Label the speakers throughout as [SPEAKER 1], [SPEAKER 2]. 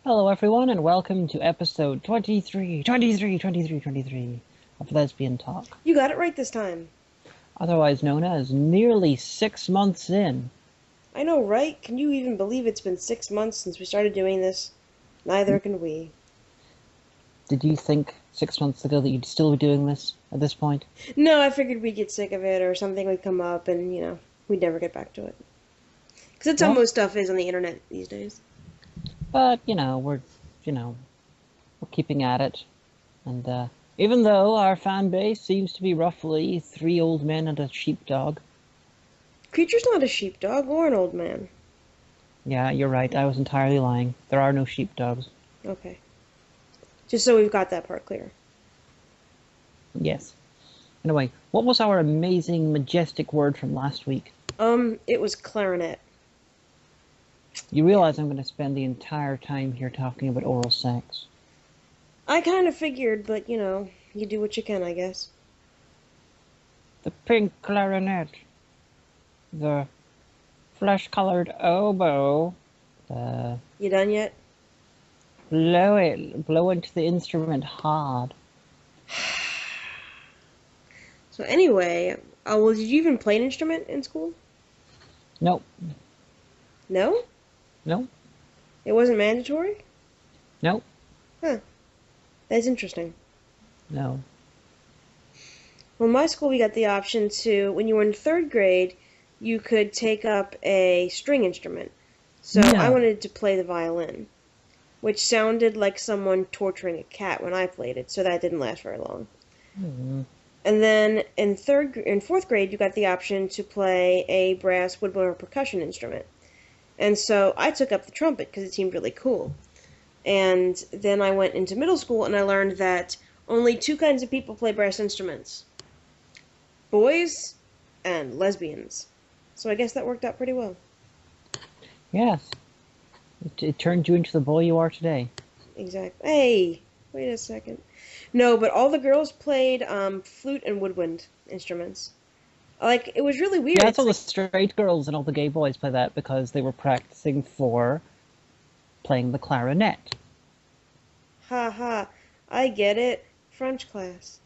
[SPEAKER 1] Hello everyone and welcome to episode 23 of Lesbian Talk,
[SPEAKER 2] You got it right this time.
[SPEAKER 1] otherwise known as nearly 6 months in.
[SPEAKER 2] I know, right? Can you even believe it's been 6 months since we started doing this? Neither can we.
[SPEAKER 1] Did you think 6 months ago that you'd still be doing this at this point?
[SPEAKER 2] No, I figured we'd get sick of it or something would come up and, we'd never get back to it. Because that's how
[SPEAKER 1] Well,
[SPEAKER 2] most stuff is on the internet these days.
[SPEAKER 1] but we're keeping at it. And even though our fan base seems to be roughly 3 old men and a sheepdog.
[SPEAKER 2] Creature's not a sheepdog or an old man.
[SPEAKER 1] Yeah, you're right, I was entirely lying. There are no sheepdogs.
[SPEAKER 2] Okay. Just so we've got that part clear.
[SPEAKER 1] Yes. Anyway, what was our amazing, majestic word from last week?
[SPEAKER 2] It was clarinet.
[SPEAKER 1] You realize I'm going to spend the entire time here talking about oral sex.
[SPEAKER 2] I kind of figured, but, you do what you can, I guess.
[SPEAKER 1] The pink clarinet. The flesh-colored oboe. The
[SPEAKER 2] You done yet?
[SPEAKER 1] blow into the instrument hard.
[SPEAKER 2] So anyway, well, did you even play an instrument in school?
[SPEAKER 1] Nope.
[SPEAKER 2] No?
[SPEAKER 1] Nope.
[SPEAKER 2] It wasn't mandatory?
[SPEAKER 1] Nope.
[SPEAKER 2] Huh. That's interesting.
[SPEAKER 1] No.
[SPEAKER 2] Well, in my school, we got the option to, when you were in third grade, you could take up a string instrument. So I
[SPEAKER 1] No.
[SPEAKER 2] wanted to play the violin, which sounded like someone torturing a cat when I played it, so that didn't last very long.
[SPEAKER 1] Hmm.
[SPEAKER 2] And then in fourth grade, you got the option to play a brass, woodwind, or percussion instrument. And so I took up the trumpet because it seemed really cool. And then I went into middle school and I learned that only two kinds of people play brass instruments: boys and lesbians. So I guess that worked out pretty well.
[SPEAKER 1] Yes. It turned you into the boy you are today.
[SPEAKER 2] Exactly. Hey, wait a second. No, but all the girls played flute and woodwind instruments. Like, it was really weird.
[SPEAKER 1] Yeah,
[SPEAKER 2] It's
[SPEAKER 1] that's all the
[SPEAKER 2] like,
[SPEAKER 1] straight girls and all the gay boys play that because they were practicing for playing the clarinet.
[SPEAKER 2] ha ha, I get it. French class.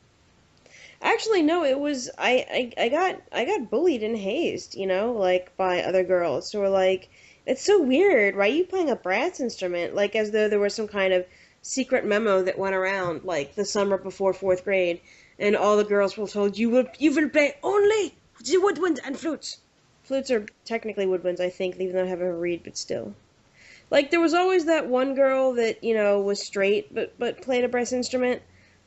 [SPEAKER 2] Actually, no, it was I got bullied and hazed, like by other girls. So we're like, it's so weird. Why are you playing a brass instrument? Like as though there was some kind of secret memo that went around like the summer before fourth grade, and all the girls were told you will play only the woodwinds and flutes. Flutes are technically woodwinds, I think, even though I haven't read, but still. Like there was always that one girl that was straight but played a brass instrument,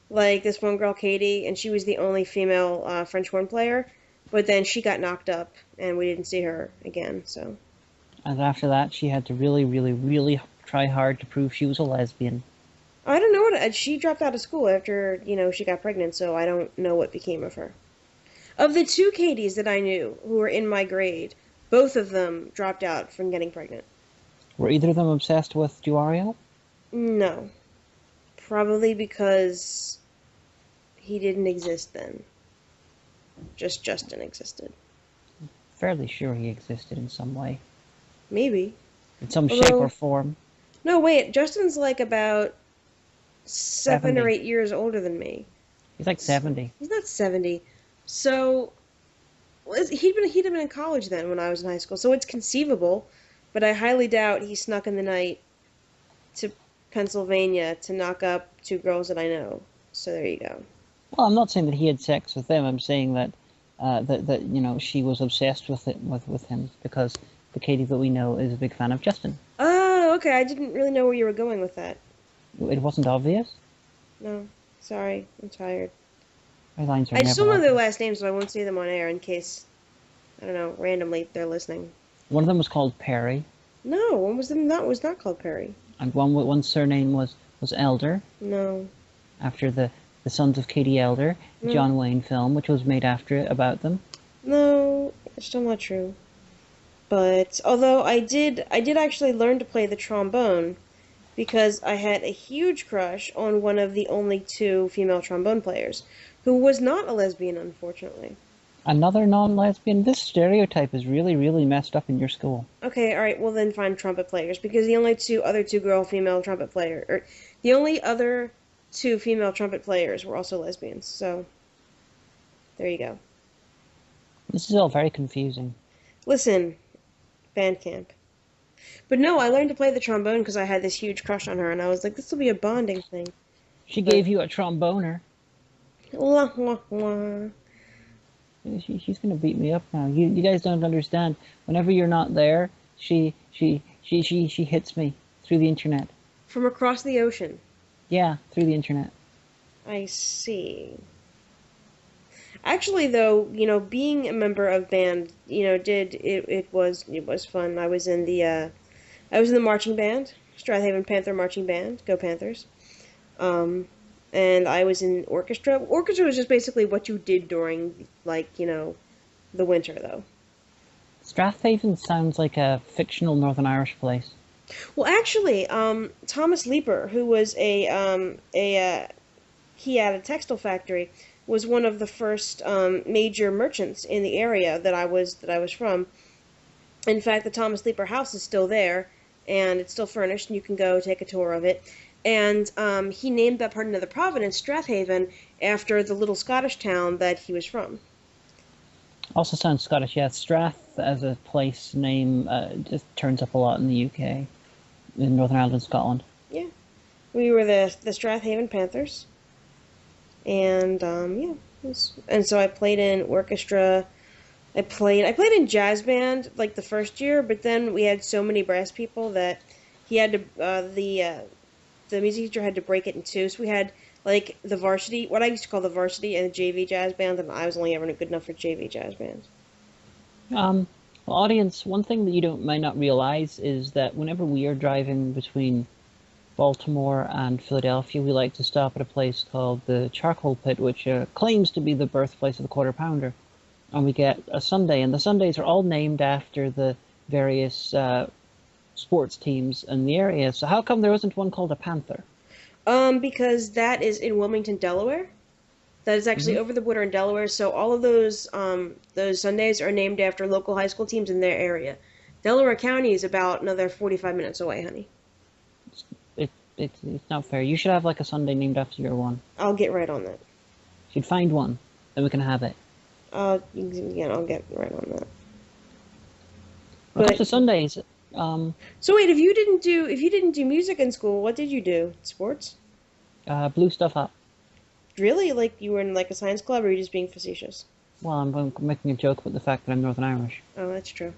[SPEAKER 2] like this one girl, Katie, and she was the only female French horn player. But then she got knocked up, and we didn't see her again. So
[SPEAKER 1] And after that, she had to really, really, really try hard to prove she was a lesbian.
[SPEAKER 2] I don't know what she dropped out of school after she got pregnant. So I don't know what became of her. Of the two Katies that I knew who were in my grade, both of them dropped out from getting pregnant.
[SPEAKER 1] Were either of them obsessed with Duario?
[SPEAKER 2] No, probably because he didn't exist then. Just Justin existed.
[SPEAKER 1] Fairly sure he existed in some way.
[SPEAKER 2] Maybe.
[SPEAKER 1] In some shape
[SPEAKER 2] Although,
[SPEAKER 1] or form.
[SPEAKER 2] no, wait, Justin's like about 7 or
[SPEAKER 1] 70.
[SPEAKER 2] 8 years older than me.
[SPEAKER 1] He's like 70.
[SPEAKER 2] He's not 70. So he'd have been in college then when I was in high school. So it's conceivable, but I highly doubt he snuck in the night to Pennsylvania to knock up two girls that I know. So there you go.
[SPEAKER 1] Well, I'm not saying that he had sex with them. I'm saying that she was obsessed with him because the Katie that we know is a big fan of Justin.
[SPEAKER 2] Oh, okay. I didn't really know where you were going with that.
[SPEAKER 1] It wasn't obvious.
[SPEAKER 2] No, sorry. I'm tired.
[SPEAKER 1] My lines are
[SPEAKER 2] I still
[SPEAKER 1] never
[SPEAKER 2] know their
[SPEAKER 1] obvious.
[SPEAKER 2] last names, so I won't say them on air in case, I don't know, randomly they're listening.
[SPEAKER 1] One of them was called Perry,
[SPEAKER 2] No, one was not called Perry.
[SPEAKER 1] and one surname was Elder,
[SPEAKER 2] No.
[SPEAKER 1] after the Sons of Katie Elder, the
[SPEAKER 2] No.
[SPEAKER 1] John Wayne film, which was made after it about them.
[SPEAKER 2] No, it's still not true. But although I did actually learn to play the trombone because I had a huge crush on one of the only two female trombone players, who was not a lesbian, unfortunately.
[SPEAKER 1] Another non-lesbian. This stereotype is really, really messed up in your school.
[SPEAKER 2] Okay, all right. Well, then find trumpet players because the only two girl female trumpet player, or the only other two female trumpet players were also lesbians. So there you go.
[SPEAKER 1] This is all very confusing.
[SPEAKER 2] Listen, band camp. But no, I learned to play the trombone because I had this huge crush on her, and I was like, this will be a bonding thing.
[SPEAKER 1] She
[SPEAKER 2] But
[SPEAKER 1] gave you a tromboner.
[SPEAKER 2] wah, wah, wah.
[SPEAKER 1] She's gonna beat me up now. You guys don't understand. Whenever you're not there, she hits me through the internet.
[SPEAKER 2] From across the ocean.
[SPEAKER 1] Yeah, through the internet.
[SPEAKER 2] I see. Actually, though, being a member of band, it was fun. I was in the marching band, Strathaven Panther marching band. Go Panthers. Um, and I was in orchestra. Orchestra was just basically what you did during, the winter, though.
[SPEAKER 1] Strathaven sounds like a fictional Northern Irish place.
[SPEAKER 2] Well, actually, Thomas Leeper, who was he had a textile factory, was one of the first major merchants in the area that I was from. In fact, the Thomas Leeper house is still there, and it's still furnished, and you can go take a tour of it. And he named that part of the Providence, Strathaven, after the little Scottish town that he was from.
[SPEAKER 1] Also sounds Scottish. Yeah, Strath as a place name just turns up a lot in the UK, in Northern Ireland and Scotland.
[SPEAKER 2] Yeah, we were the Strathaven Panthers, and yeah, and so I played in orchestra. I played in jazz band like the first year, but then we had so many brass people that he had to the music teacher had to break it in two. So we had like the varsity, what I used to call the varsity, and the JV jazz band, and I was only ever good enough for JV jazz band.
[SPEAKER 1] Well, audience, one thing that you don't might not realize is that whenever we are driving between Baltimore and Philadelphia, we like to stop at a place called the Charcoal Pit, which claims to be the birthplace of the Quarter Pounder. And we get a sundae, and the sundaes are all named after the various sports teams in the area. So how come there isn't one called a Panther?
[SPEAKER 2] Because that is in Wilmington, Delaware. That is actually over the border in Delaware. So all of those Sundays are named after local high school teams in their area. Delaware County is about another 45 minutes away, honey.
[SPEAKER 1] It's not fair. You should have like a sundae named after your one.
[SPEAKER 2] I'll get right on that.
[SPEAKER 1] You should find one, then we can have it.
[SPEAKER 2] Again, I'll get right on that.
[SPEAKER 1] When it comes
[SPEAKER 2] But
[SPEAKER 1] to Sundays,
[SPEAKER 2] so wait, if you didn't do music in school, what did you do? Sports?
[SPEAKER 1] blew stuff up.
[SPEAKER 2] Really? Like you were in like a science club, or are you just being facetious?
[SPEAKER 1] Well, I'm making a joke about the fact that I'm Northern Irish.
[SPEAKER 2] Oh, that's true.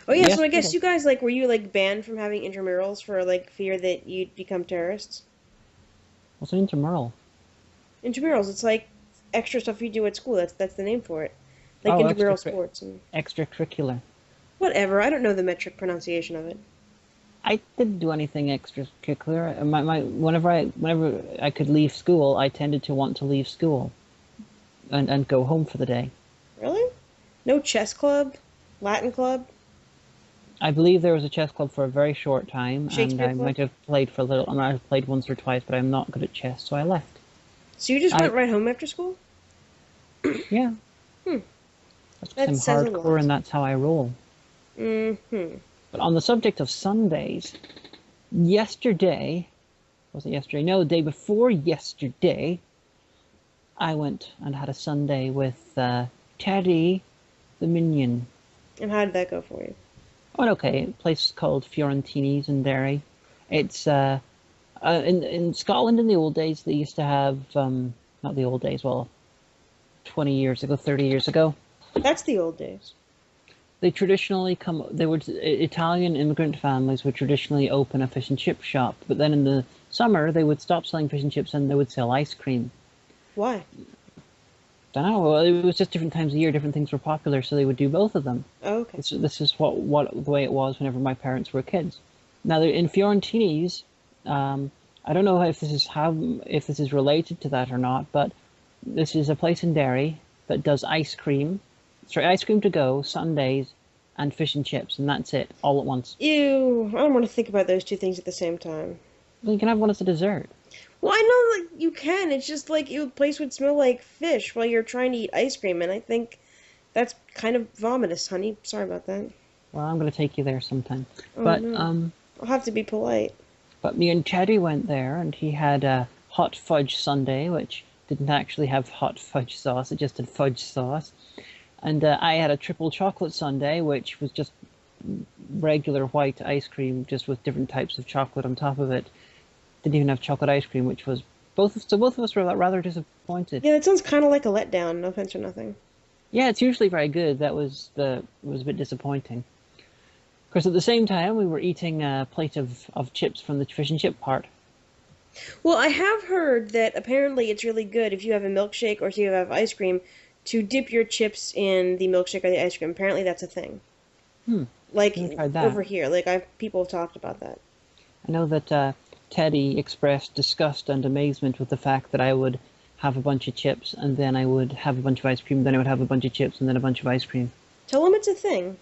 [SPEAKER 2] Oh yeah, so I guess
[SPEAKER 1] Yesterday,
[SPEAKER 2] you guys were you like banned from having intramurals for like fear that you'd become terrorists?
[SPEAKER 1] what's an intramural?
[SPEAKER 2] Intramurals, it's like extra stuff you do at school. That's the name for it. Like
[SPEAKER 1] Oh,
[SPEAKER 2] intramural sports and
[SPEAKER 1] extracurricular.
[SPEAKER 2] whatever. I don't know the metric pronunciation of it.
[SPEAKER 1] I didn't do anything extracurricular. Whenever I could leave school, I tended to want to leave school and go home for the day.
[SPEAKER 2] Really? No chess club, Latin club,
[SPEAKER 1] I believe there was a chess club for a very short time, and
[SPEAKER 2] Shakespeare
[SPEAKER 1] I
[SPEAKER 2] club.
[SPEAKER 1] might have played for a little. I might have played once or twice, but I'm not good at chess, so I left.
[SPEAKER 2] So you just
[SPEAKER 1] I
[SPEAKER 2] went right home after school?
[SPEAKER 1] Yeah,
[SPEAKER 2] Hmm.
[SPEAKER 1] that's because
[SPEAKER 2] That
[SPEAKER 1] I'm
[SPEAKER 2] says a
[SPEAKER 1] hardcore,
[SPEAKER 2] lot.
[SPEAKER 1] and that's how I roll.
[SPEAKER 2] Mm-hmm.
[SPEAKER 1] But on the subject of Sundays, yesterday, was it yesterday? No, the day before yesterday, I went and had a Sunday with Teddy the Minion.
[SPEAKER 2] And how did that go for you?
[SPEAKER 1] Oh, okay, a place called Fiorentini's in Derry. It's in Scotland in the old days. They used to have not the old days, well, 20 years ago, 30 years ago.
[SPEAKER 2] That's the old days.
[SPEAKER 1] They traditionally come. They would Italian immigrant families would traditionally open a fish and chip shop, but then in the summer they would stop selling fish and chips and they would sell ice cream.
[SPEAKER 2] Why?
[SPEAKER 1] Don't know. Well, it was just different times of year, different things were popular, so they would do both of them.
[SPEAKER 2] Oh, okay.
[SPEAKER 1] This is what the way it was whenever my parents were kids. Now they're in Fiorentini's. I don't know if this is related to that or not, but this is a place in Derry that does ice cream. Sorry, ice cream to go, Sundays, and fish and chips, and that's it, all at once.
[SPEAKER 2] Ew, I don't want to think about those two things at the same time.
[SPEAKER 1] Well, you can have one as a dessert.
[SPEAKER 2] Well, I know like you can. It's just like your place would smell like fish while you're trying to eat ice cream, and I think that's kind of vomitous, honey. Sorry about that.
[SPEAKER 1] Well, I'm going to take you there sometime.
[SPEAKER 2] Oh
[SPEAKER 1] But
[SPEAKER 2] no. I'll have to be polite.
[SPEAKER 1] but me and Teddy went there, and he had a hot fudge sundae, which didn't actually have hot fudge sauce; it just had fudge sauce. And I had a triple chocolate sundae, which was just regular white ice cream, just with different types of chocolate on top of it. Didn't even have chocolate ice cream, which was both of us were rather disappointed.
[SPEAKER 2] Yeah, that sounds kind of like a letdown. No offense or nothing.
[SPEAKER 1] Yeah, it's usually very good. That was a bit disappointing. Of course, at the same time, we were eating a plate of chips from the fish and chip part.
[SPEAKER 2] Well, I have heard that apparently it's really good if you have a milkshake or if you have ice cream to dip your chips in the milkshake or the ice cream. Apparently that's a thing.
[SPEAKER 1] Hmm,
[SPEAKER 2] Like
[SPEAKER 1] haven't tried that.
[SPEAKER 2] over here, like I people have talked about that.
[SPEAKER 1] I know that Teddy expressed disgust and amazement with the fact that I would have a bunch of chips and then I would have a bunch of ice cream, then I would have a bunch of chips and then a bunch of ice cream.
[SPEAKER 2] Tell them it's a thing.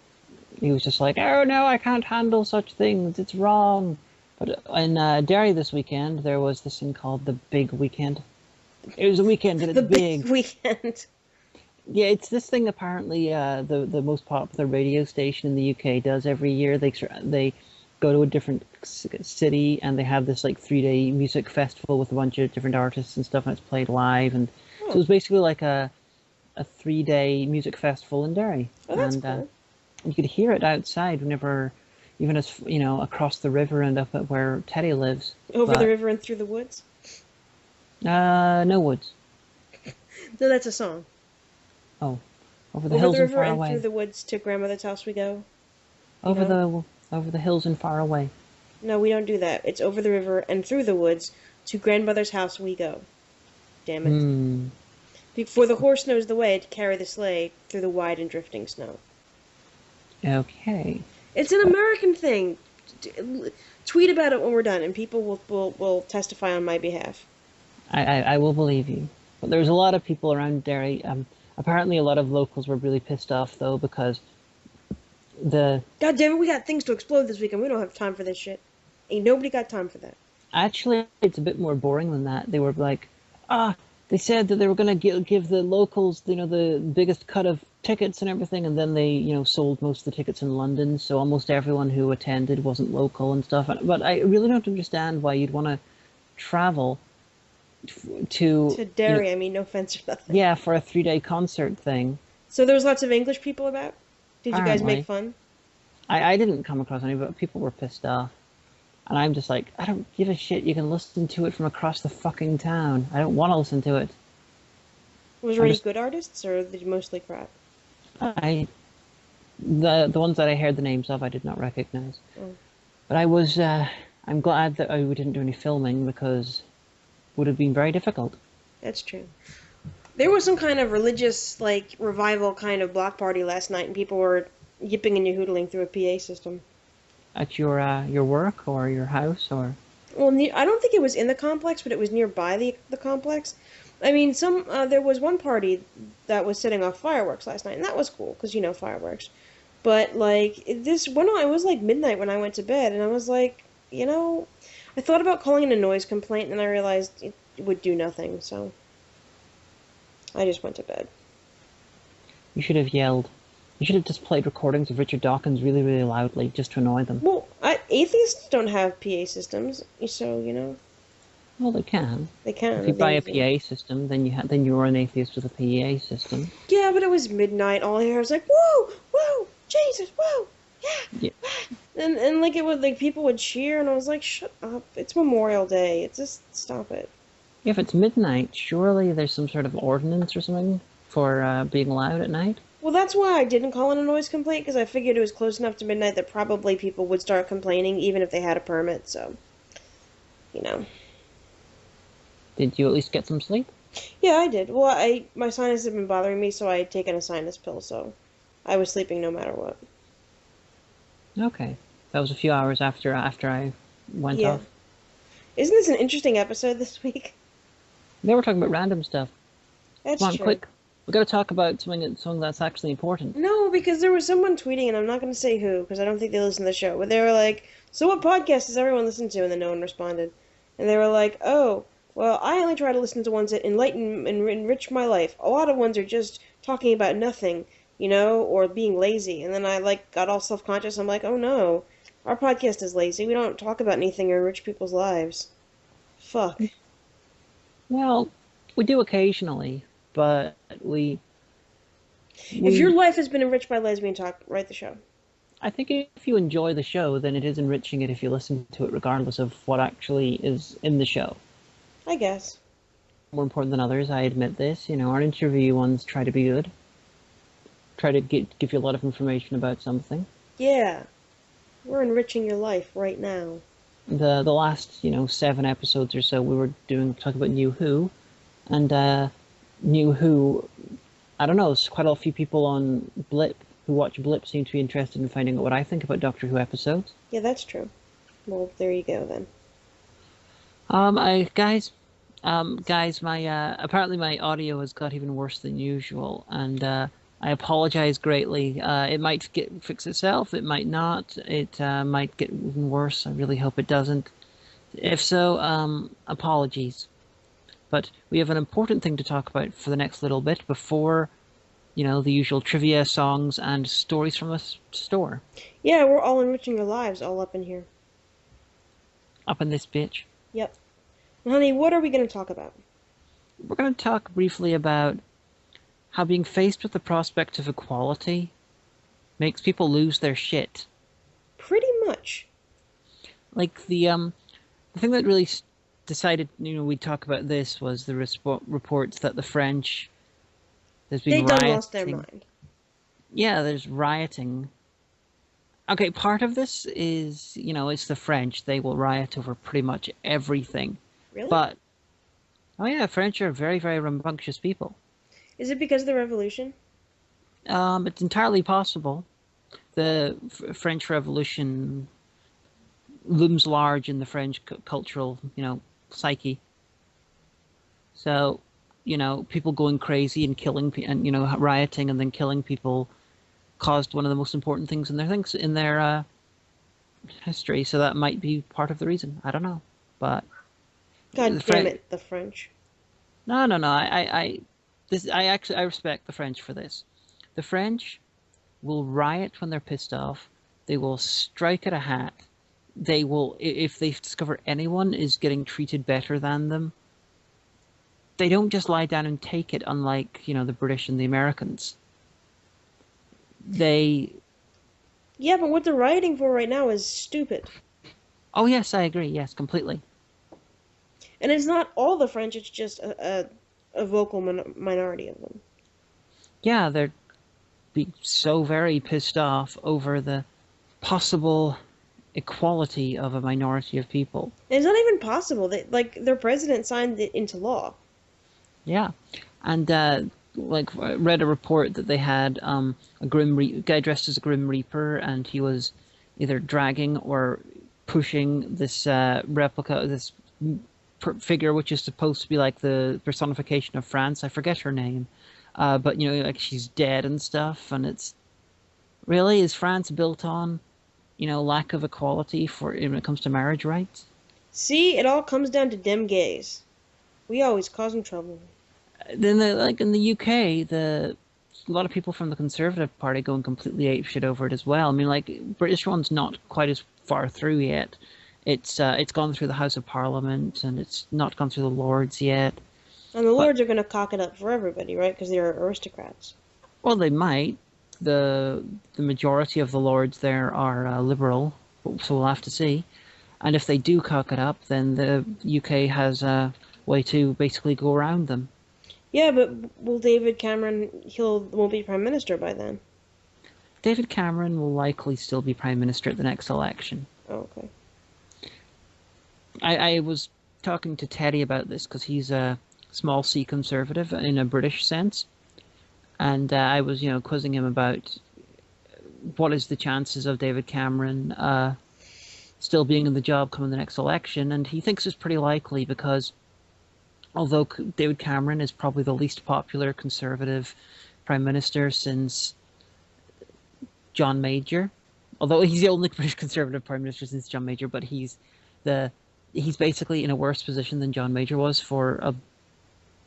[SPEAKER 1] He was just like, "Oh no, I can't handle such things. It's wrong." But in Derry this weekend, there was this thing called the Big Weekend. It was a weekend and it's
[SPEAKER 2] The big
[SPEAKER 1] big.
[SPEAKER 2] weekend.
[SPEAKER 1] Yeah, it's this thing apparently the most popular radio station in the UK does every year. They go to a different city and they have this like 3 day music festival with a bunch of different artists and stuff, and it's played live. And so it
[SPEAKER 2] Oh,
[SPEAKER 1] was basically like a 3 day music festival in Derry,
[SPEAKER 2] oh, that's
[SPEAKER 1] and
[SPEAKER 2] cool.
[SPEAKER 1] you could hear it outside whenever, even as across the river and up at where Teddy lives.
[SPEAKER 2] Over the
[SPEAKER 1] But
[SPEAKER 2] river and through the woods.
[SPEAKER 1] no woods.
[SPEAKER 2] No, that's a song.
[SPEAKER 1] Oh, over the
[SPEAKER 2] Over
[SPEAKER 1] hills
[SPEAKER 2] the
[SPEAKER 1] and
[SPEAKER 2] river
[SPEAKER 1] far
[SPEAKER 2] and through
[SPEAKER 1] away.
[SPEAKER 2] the woods to grandmother's house we go. You
[SPEAKER 1] Over
[SPEAKER 2] know?
[SPEAKER 1] the hills and far away.
[SPEAKER 2] No, we don't do that. It's over the river and through the woods to grandmother's house we go. Damn it.
[SPEAKER 1] Hmm.
[SPEAKER 2] Before the horse knows the way to carry the sleigh through the wide and drifting snow.
[SPEAKER 1] Okay.
[SPEAKER 2] It's an American thing. Tweet about it when we're done, and people will testify on my behalf.
[SPEAKER 1] I will believe you. But there's a lot of people around Derry. Apparently, a lot of locals were really pissed off though because the
[SPEAKER 2] God damn it, we got things to explode this weekend. We don't have time for this shit. Ain't nobody got time for that.
[SPEAKER 1] actually it's a bit more boring than that. They were like, they said that they were going to give the locals, the biggest cut of tickets and everything, and then they, sold most of the tickets in London, so almost everyone who attended wasn't local and stuff. But I really don't understand why you'd want to travel to,
[SPEAKER 2] To Derry, I mean, no offense or nothing.
[SPEAKER 1] yeah, for a 3 day concert thing.
[SPEAKER 2] So there was lots of English people about? Did you guys make
[SPEAKER 1] Apparently,
[SPEAKER 2] fun?
[SPEAKER 1] I didn't come across any, but people were pissed off. And I'm just like, I don't give a shit. You can listen to it from across the fucking town. I don't want to listen to it.
[SPEAKER 2] Was there
[SPEAKER 1] I'm
[SPEAKER 2] any
[SPEAKER 1] just,
[SPEAKER 2] good artists, or did you mostly crap?
[SPEAKER 1] I, the ones that I heard the names of, I did not recognize.
[SPEAKER 2] Oh,
[SPEAKER 1] But I'm glad that we didn't do any filming because it would have been very difficult.
[SPEAKER 2] that's true. There was some kind of religious, like, revival kind of block party last night, and people were yipping and yootling through a PA system.
[SPEAKER 1] At your work or your house or...
[SPEAKER 2] Well, I don't think it was in the complex, but it was nearby the complex. I mean, there was one party that was setting off fireworks last night, and that was cool because fireworks. But like this, when it was like midnight when I went to bed, and I was like, I thought about calling in a noise complaint, and I realized it would do nothing, so I just went to bed.
[SPEAKER 1] You should have yelled. You should have just played recordings of Richard Dawkins really, really loudly just to annoy them.
[SPEAKER 2] Well, atheists don't have PA systems, so
[SPEAKER 1] Well, they can.
[SPEAKER 2] they can.
[SPEAKER 1] If you buy a PA system, then you're an atheist with a PA system.
[SPEAKER 2] Yeah, but it was midnight. All I heard was like, "Whoa, whoa, Jesus, whoa, yeah."
[SPEAKER 1] Yeah.
[SPEAKER 2] And like it would like people would cheer, and I was like, "Shut up! It's Memorial Day. It's just stop it."
[SPEAKER 1] If it's midnight, surely there's some sort of ordinance or something for being loud at night.
[SPEAKER 2] Well, that's why I didn't call in a noise complaint because I figured it was close enough to midnight that probably people would start complaining even if they had a permit. So, you know.
[SPEAKER 1] Did you at least get some sleep?
[SPEAKER 2] Yeah, I did. Well, my sinus had been bothering me, so I had taken a sinus pill, so I was sleeping no matter what.
[SPEAKER 1] Okay. That was a few hours after I went
[SPEAKER 2] Yeah.
[SPEAKER 1] off.
[SPEAKER 2] Isn't this an interesting episode this week?
[SPEAKER 1] They were talking about random stuff.
[SPEAKER 2] That's
[SPEAKER 1] Come on,
[SPEAKER 2] true.
[SPEAKER 1] quick. We got to talk about something that's actually important.
[SPEAKER 2] No, because there was someone tweeting, and I'm not going to say who, because I don't think they listen to the show, but they were like, "So what podcast does everyone listen to?" And then no one responded. And they were like, "Oh, Well, I only try to listen to ones that enlighten and enrich my life. A lot of ones are just talking about nothing, or being lazy. And then I got all self-conscious. I'm like, oh no, our podcast is lazy. We don't talk about anything or enrich people's lives. Fuck.
[SPEAKER 1] Well, we do occasionally, but we
[SPEAKER 2] If your
[SPEAKER 1] we
[SPEAKER 2] life has been enriched by Lesbian Talk, write the show.
[SPEAKER 1] I think if you enjoy the show, then it is enriching it if you listen to it, regardless of what actually is in the show.
[SPEAKER 2] I guess.
[SPEAKER 1] More important than others, I admit this. Our interview ones try to be good, try to give you a lot of information about something.
[SPEAKER 2] Yeah. We're enriching your life right now.
[SPEAKER 1] The last 7 episodes or so, we were talking about New Who, and New Who. I don't know. There's quite a few people on Blip who watch Blip seem to be interested in finding out what I think about Doctor Who episodes.
[SPEAKER 2] Yeah, that's true. Well, there you go then.
[SPEAKER 1] Guys, my apparently my audio has got even worse than usual, and I apologize greatly. It might fix itself. It might not. It might get even worse. I really hope it doesn't. If so, apologies. But we have an important thing to talk about for the next little bit before, the usual trivia, songs, and stories from a store.
[SPEAKER 2] Yeah, we're all enriching our lives all up in here.
[SPEAKER 1] Up in this bitch.
[SPEAKER 2] Yep. Honey, what are we going to talk about?
[SPEAKER 1] We're going to talk briefly about how being faced with the prospect of equality makes people lose their shit.
[SPEAKER 2] Pretty much.
[SPEAKER 1] Like the thing that really decided we'd talk about this was the reports that the French there's been
[SPEAKER 2] They
[SPEAKER 1] rioting.
[SPEAKER 2] done lost their mind.
[SPEAKER 1] Yeah, there's rioting. Okay, part of this is it's the French. They will riot over pretty much everything.
[SPEAKER 2] Really?
[SPEAKER 1] But oh yeah, French are very, very rambunctious people.
[SPEAKER 2] Is it because of the revolution?
[SPEAKER 1] It's entirely possible. The French Revolution looms large in the French cultural, psyche. So, people going crazy and killing, and rioting and then killing people, caused one of the most important things in their history. So that might be part of the reason. I don't know, but
[SPEAKER 2] God damn it, the French.
[SPEAKER 1] No. I respect the French for this. The French will riot when they're pissed off. They will strike at a hat. They will, if they discover anyone is getting treated better than them, they don't just lie down and take it, unlike, the British and the Americans.
[SPEAKER 2] Yeah, but what they're rioting for right now is stupid.
[SPEAKER 1] Oh, yes, I agree. Yes, completely.
[SPEAKER 2] And it's not all the French, it's just a vocal minority of them.
[SPEAKER 1] Yeah, they're so very pissed off over the possible equality of a minority of people.
[SPEAKER 2] And it's not even possible. Their president signed it into law.
[SPEAKER 1] Yeah, and I read a report that they had a guy dressed as a Grim Reaper, and he was either dragging or pushing this replica, this figure, which is supposed to be like the personification of France. I forget her name, but she's dead and stuff. And it's really, is France built on lack of equality when it comes to marriage rights?
[SPEAKER 2] See, it all comes down to dem gays. We always cause them trouble.
[SPEAKER 1] Then, in the UK, a lot of people from the Conservative Party going completely apeshit over it as well. I mean, British one's not quite as far through yet. It's gone through the House of Parliament, and it's not gone through the Lords yet.
[SPEAKER 2] And the Lords are going to cock it up for everybody, right? Because they're aristocrats.
[SPEAKER 1] Well, they might. The majority of the Lords there are liberal, so we'll have to see. And if they do cock it up, then the UK has a way to basically go around them.
[SPEAKER 2] Yeah, but will David Cameron, won't be Prime Minister by then?
[SPEAKER 1] David Cameron will likely still be Prime Minister at the next election.
[SPEAKER 2] Oh, okay.
[SPEAKER 1] I was talking to Teddy about this because he's a small C Conservative in a British sense. And I was, quizzing him about what is the chances of David Cameron still being in the job coming the next election. And he thinks it's pretty likely because although David Cameron is probably the least popular Conservative Prime Minister since John Major, although he's the only British Conservative Prime Minister since John Major, but he's the he's basically in a worse position than John Major was for a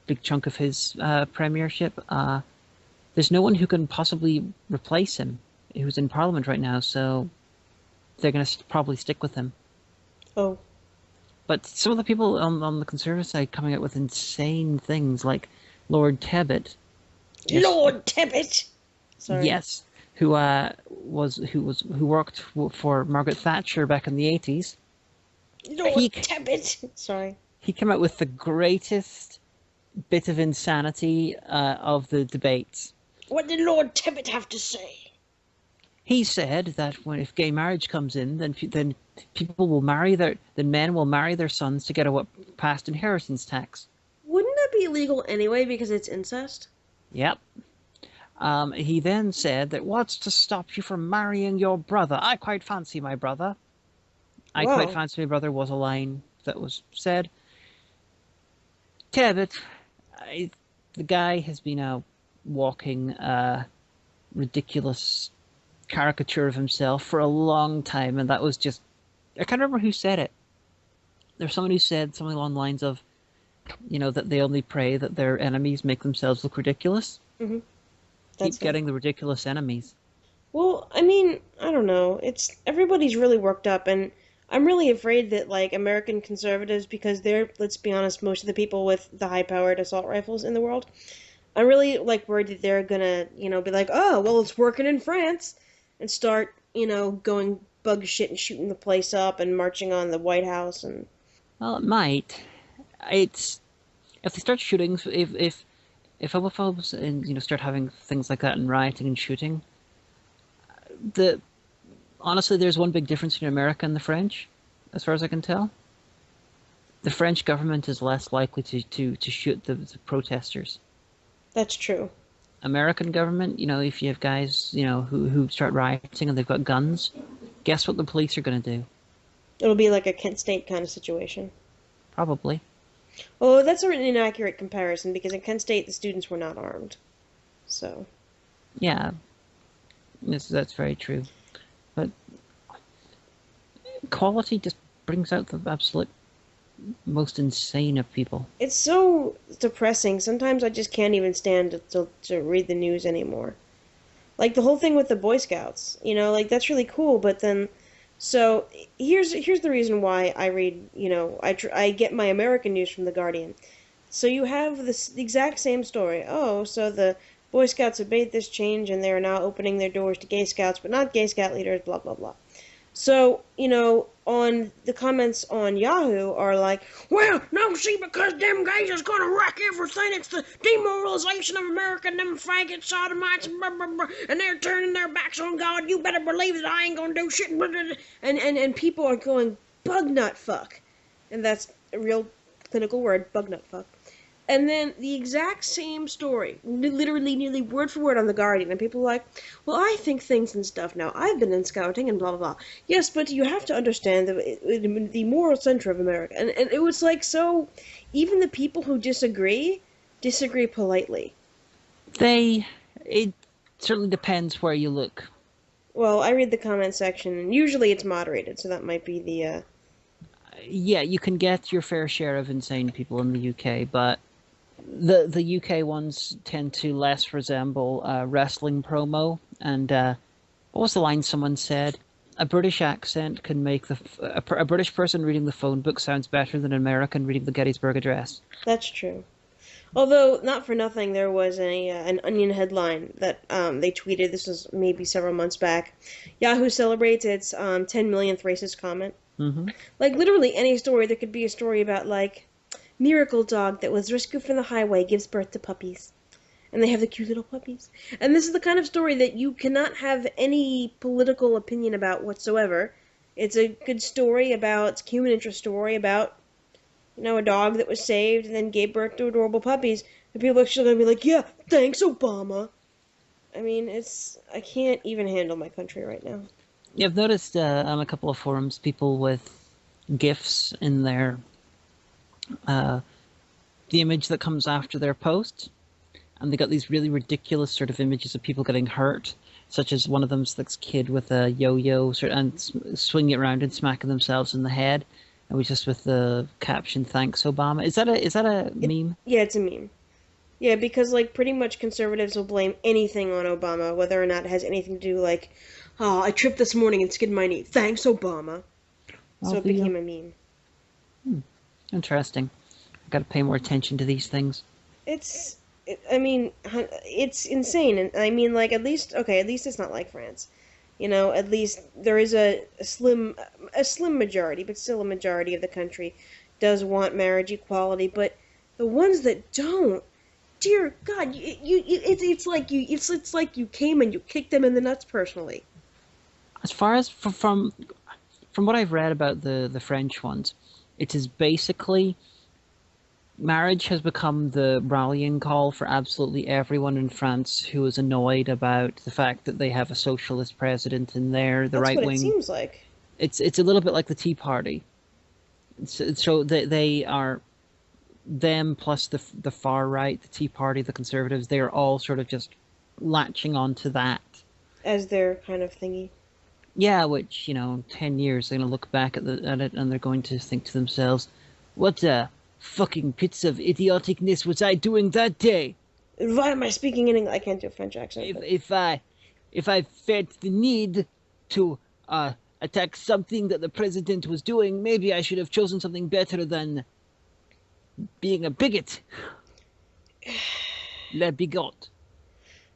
[SPEAKER 1] big chunk of his premiership. There's no one who can possibly replace him who's in Parliament right now, so they're going to probably stick with him.
[SPEAKER 2] Oh.
[SPEAKER 1] But some of the people on the Conservative side coming out with insane things, like Lord Tebbit.
[SPEAKER 2] Yes, Lord Tebbit. Sorry.
[SPEAKER 1] Yes, who worked for Margaret Thatcher back in the 80s.
[SPEAKER 2] Lord Tebbit. Sorry.
[SPEAKER 1] He came out with the greatest bit of insanity of the debates.
[SPEAKER 2] What did Lord Tebbit have to say?
[SPEAKER 1] He said that if gay marriage comes in, then people will men will marry their sons to get a past inheritance tax.
[SPEAKER 2] Wouldn't that be illegal anyway because it's incest?
[SPEAKER 1] Yep. He then said that what's to stop you from marrying your brother? I quite fancy my brother. I quite fancy my brother was a line that was said. Tebbit, the guy has been a walking ridiculous caricature of himself for a long time, and that was just, I can't remember who said it. There's someone who said something along the lines of, that they only pray that their enemies make themselves look ridiculous.
[SPEAKER 2] Mm-hmm.
[SPEAKER 1] Keep getting the ridiculous enemies.
[SPEAKER 2] Well, I mean, I don't know. Everybody's really worked up, and I'm really afraid that, like, American conservatives, because they're, let's be honest, most of the people with the high-powered assault rifles in the world, I'm really, like, worried that they're gonna, be like, oh, well, it's working in France, and start, going bug shit and shooting the place up and marching on the White House and...
[SPEAKER 1] Well, it might. If they start shooting, if homophobes and start having things like that and rioting and shooting, honestly, there's one big difference between America and the French, as far as I can tell. The French government is less likely to shoot the protesters.
[SPEAKER 2] That's true.
[SPEAKER 1] American government, if you have guys, who start rioting and they've got guns, guess what the police are going to do?
[SPEAKER 2] It'll be like a Kent State kind of situation.
[SPEAKER 1] Probably.
[SPEAKER 2] Well, that's an inaccurate comparison because in Kent State the students were not armed. So.
[SPEAKER 1] Yeah. That's very true. But equality just brings out the absolute most insane of people.
[SPEAKER 2] It's so depressing. Sometimes I just can't even stand to read the news anymore. Like the whole thing with the Boy Scouts, like that's really cool, but then so here's the reason why I read, I get my American news from The Guardian. So you have the exact same story. Oh, so the Boy Scouts have made this change and they're now opening their doors to gay scouts, but not gay scout leaders, blah blah blah. So, on the comments on Yahoo are like, well, no, see, because them gays is gonna wreck everything. It's the demoralization of America, and them faggot sodomites, blah, blah, blah, and they're turning their backs on God. You better believe that I ain't gonna do shit. Blah, blah, blah. And people are going, bug nut fuck. And that's a real clinical word, bug nut fuck. And then the exact same story, literally nearly word for word on The Guardian, and people are like, well, I think things and stuff now. I've been in scouting and blah, blah, blah. Yes, but you have to understand the moral center of America. And it was like, so even the people who disagree politely.
[SPEAKER 1] It certainly depends where you look.
[SPEAKER 2] Well, I read the comment section, and usually it's moderated, so that might be the...
[SPEAKER 1] Yeah, you can get your fair share of insane people in the UK, but the UK ones tend to less resemble wrestling promo. And what was the line someone said? A British accent can make a British person reading the phone book sounds better than an American reading the Gettysburg Address.
[SPEAKER 2] That's true. Although, not for nothing, there was an Onion headline that they tweeted. This was maybe several months back. Yahoo celebrates its 10 millionth racist comment.
[SPEAKER 1] Mm-hmm.
[SPEAKER 2] Like, literally any story, there could be a story about, like, miracle dog that was rescued from the highway gives birth to puppies. And they have the cute little puppies. And this is the kind of story that you cannot have any political opinion about whatsoever. It's a good story it's a human interest story about, a dog that was saved and then gave birth to adorable puppies. And people are actually going to be like, yeah, thanks, Obama. I mean, I can't even handle my country right now.
[SPEAKER 1] Yeah, I've noticed on a couple of forums, people with GIFs in their the image that comes after their post, and they got these really ridiculous sort of images of people getting hurt, such as one of them's this kid with a yo-yo and swinging it around and smacking themselves in the head, It was just with the caption "Thanks Obama." Is that a meme?
[SPEAKER 2] Yeah, it's a meme. Yeah, because like pretty much conservatives will blame anything on Obama, whether or not it has anything to do like, oh, I tripped this morning and skinned my knee. Thanks, Obama.
[SPEAKER 1] Well,
[SPEAKER 2] So it
[SPEAKER 1] the
[SPEAKER 2] became a meme.
[SPEAKER 1] hmm, interesting. I got to pay more attention to these things.
[SPEAKER 2] I mean, it's insane, and I mean, like at least it's not like France. You know, at least there is a slim majority, but still a majority of the country does want marriage equality. But the ones that don't, dear God, it's like you came and you kicked them in the nuts personally.
[SPEAKER 1] As far as from what I've read about the French ones, it is basically marriage has become the rallying call for absolutely everyone in France who is annoyed about the fact that they have a socialist president in there, the
[SPEAKER 2] That's
[SPEAKER 1] right
[SPEAKER 2] what it
[SPEAKER 1] wing.
[SPEAKER 2] seems like.
[SPEAKER 1] It's a little bit like the Tea Party. So they are them plus the far right, the Tea Party, the Conservatives. They are all sort of just latching onto that.
[SPEAKER 2] As their kind of thingy.
[SPEAKER 1] Yeah, which 10 years they're gonna look back at it and they're going to think to themselves, "What a fucking pits of idioticness was I doing that day?
[SPEAKER 2] Why am I speaking in English? I can't do a French accent,
[SPEAKER 1] If
[SPEAKER 2] but
[SPEAKER 1] if I if I felt the need to attack something that the president was doing, maybe I should have chosen something better than being a bigot, le bigot."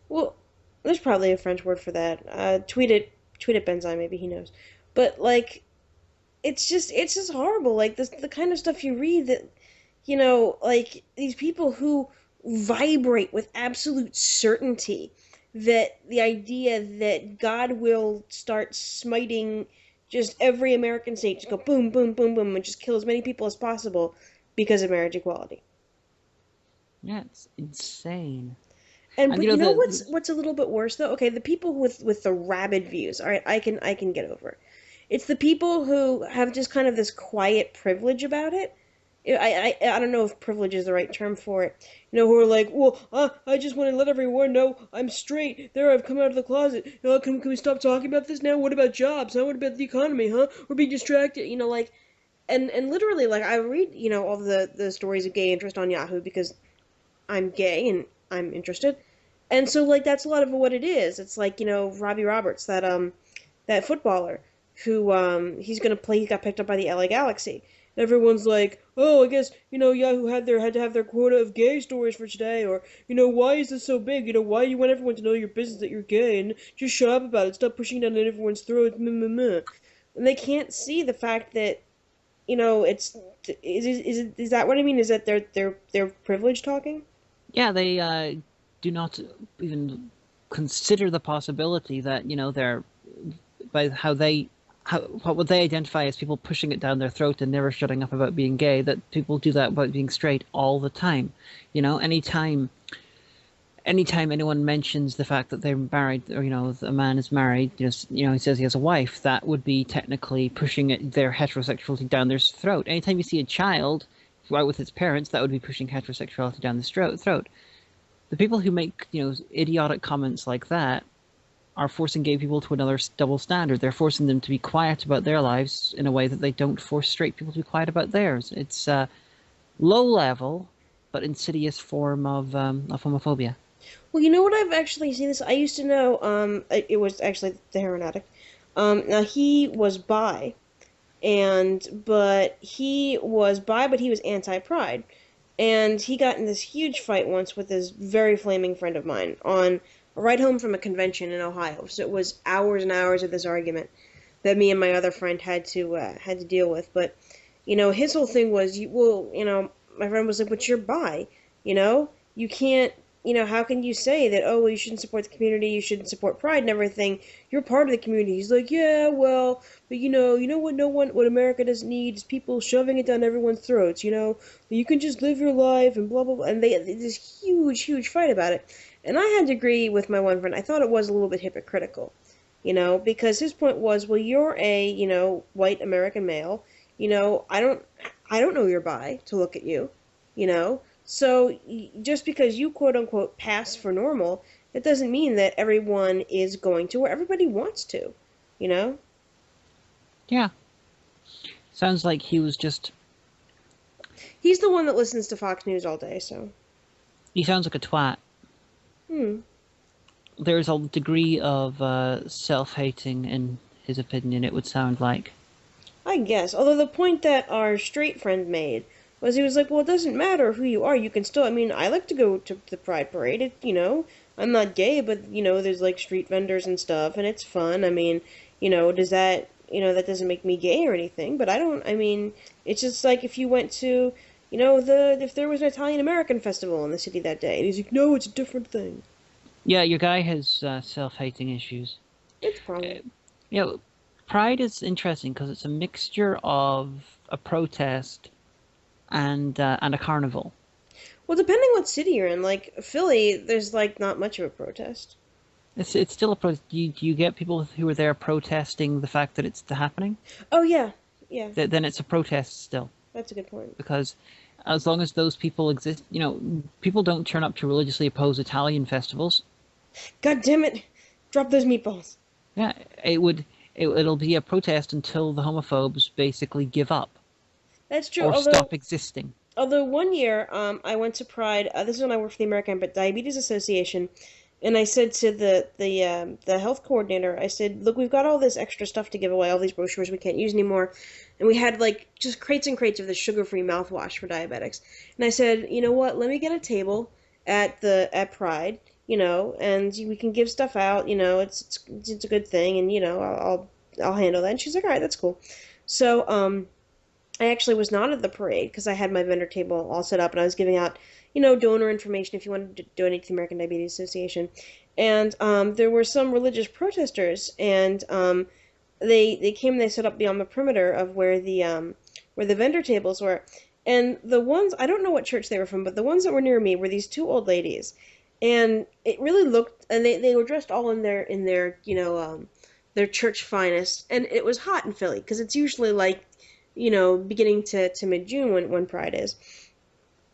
[SPEAKER 2] well, there's probably a French word for that. Tweet it, Benzine. Maybe he knows. But like, it's just horrible. Like the kind of stuff you read that, like these people who vibrate with absolute certainty that the idea that God will start smiting just every American state, just go boom, boom, boom, boom, and just kill as many people as possible because of marriage equality.
[SPEAKER 1] Yeah, it's insane.
[SPEAKER 2] And
[SPEAKER 1] And
[SPEAKER 2] but you know
[SPEAKER 1] the
[SPEAKER 2] what's a little bit worse though? Okay, the people with the rabid views, all right, I can get over. It's the people who have just kind of this quiet privilege about it. I don't know if privilege is the right term for it. Who are like, well, I just want to let everyone know I'm straight. There, I've come out of the closet. Can we stop talking about this now? What about jobs? Huh? What about the economy? Huh? We're being distracted. Like, and literally, like, I read, all the stories of gay interest on Yahoo because I'm gay and I'm interested. And so like that's a lot of what it is. It's like, Robbie Roberts, that footballer who he's gonna play he got picked up by the LA Galaxy. And everyone's like, oh, I guess, Yahoo had to have their quota of gay stories for today, or, why is this so big? Why do you want everyone to know your business that you're gay and just shut up about it, stop pushing it down everyone's throats, meh, meh, meh. And they can't see the fact that, it's is that what I mean? Is that they're privileged talking?
[SPEAKER 1] Yeah, they do not even consider the possibility that they're by how what they identify as people pushing it down their throat and never shutting up about being gay, that people do that about being straight all the time. Anytime anyone mentions the fact that they're married, or a man is married, he says he has a wife, that would be technically pushing their heterosexuality down their throat. Anytime you see a child out with its parents, that would be pushing heterosexuality down the throat. The people who make idiotic comments like that are forcing gay people to another double standard. They're forcing them to be quiet about their lives in a way that they don't force straight people to be quiet about theirs. It's a low level but insidious form of homophobia.
[SPEAKER 2] Well, you know what, I've actually seen this. I used to know. It was actually the heroin addict. Now he was bi, but he was anti-pride, and he got in this huge fight once with this very flaming friend of mine on a ride home from a convention in Ohio. So it was hours and hours of this argument that me and my other friend had to deal with. But his whole thing was, my friend was like, "But you're bi, you can't." How can you say that, oh, well, you shouldn't support the community, you shouldn't support pride and everything? You're part of the community. He's like, yeah, well, but what America doesn't need is people shoving it down everyone's throats, you can just live your life and blah, blah, blah. And they had this huge, huge fight about it. And I had to agree with my one friend. I thought it was a little bit hypocritical, because his point was, well, you're a, white American male, I don't know you're bi to look at you, you know? So just because you quote unquote pass for normal, it doesn't mean that everyone is going to or everybody wants to, you know?
[SPEAKER 1] Yeah. Sounds like he was just.
[SPEAKER 2] He's the one that listens to Fox News all day, so.
[SPEAKER 1] He sounds like a twat.
[SPEAKER 2] Hmm.
[SPEAKER 1] There's a degree of self-hating in his opinion, it would sound like.
[SPEAKER 2] I guess. Although the point that our straight friend made was he was like, well, it doesn't matter who you are. You can still, I mean, I like to go to the Pride Parade. I'm not gay, but, there's like street vendors and stuff, and it's fun. I mean, does that, that doesn't make me gay or anything, but I mean, it's just like if you went to, if there was an Italian American festival in the city that day. And he's like, no, it's a different thing.
[SPEAKER 1] Yeah, your guy has self-hating issues.
[SPEAKER 2] It's probably.
[SPEAKER 1] Pride is interesting because it's a mixture of a protest and a carnival.
[SPEAKER 2] Well, depending what city you're in, like Philly, there's like not much of a protest.
[SPEAKER 1] It's still a protest. Do you get people who are there protesting the fact that it's happening?
[SPEAKER 2] Oh yeah, yeah.
[SPEAKER 1] Then it's a protest still.
[SPEAKER 2] That's a good point.
[SPEAKER 1] Because as long as those people exist, people don't turn up to religiously oppose Italian festivals.
[SPEAKER 2] God damn it! Drop those meatballs.
[SPEAKER 1] Yeah, it'll be a protest until the homophobes basically give up.
[SPEAKER 2] That's true.
[SPEAKER 1] Or stop existing.
[SPEAKER 2] Although one year, I went to Pride. This is when I worked for the American Diabetes Association, and I said to the health coordinator, I said, "Look, we've got all this extra stuff to give away, all these brochures we can't use anymore, and we had like just crates and crates of this sugar-free mouthwash for diabetics." And I said, "You know what? Let me get a table at Pride, and we can give stuff out. It's a good thing, and I'll handle that." And she's like, "All right, that's cool." So I actually was not at the parade because I had my vendor table all set up and I was giving out, donor information if you wanted to donate to the American Diabetes Association. And there were some religious protesters, and they came and they set up beyond the perimeter of where the vendor tables were. And the ones, I don't know what church they were from, but the ones that were near me were these two old ladies. And it really looked, and they were dressed all in their their church finest. And it was hot in Philly because it's usually like, beginning to mid-June when Pride is.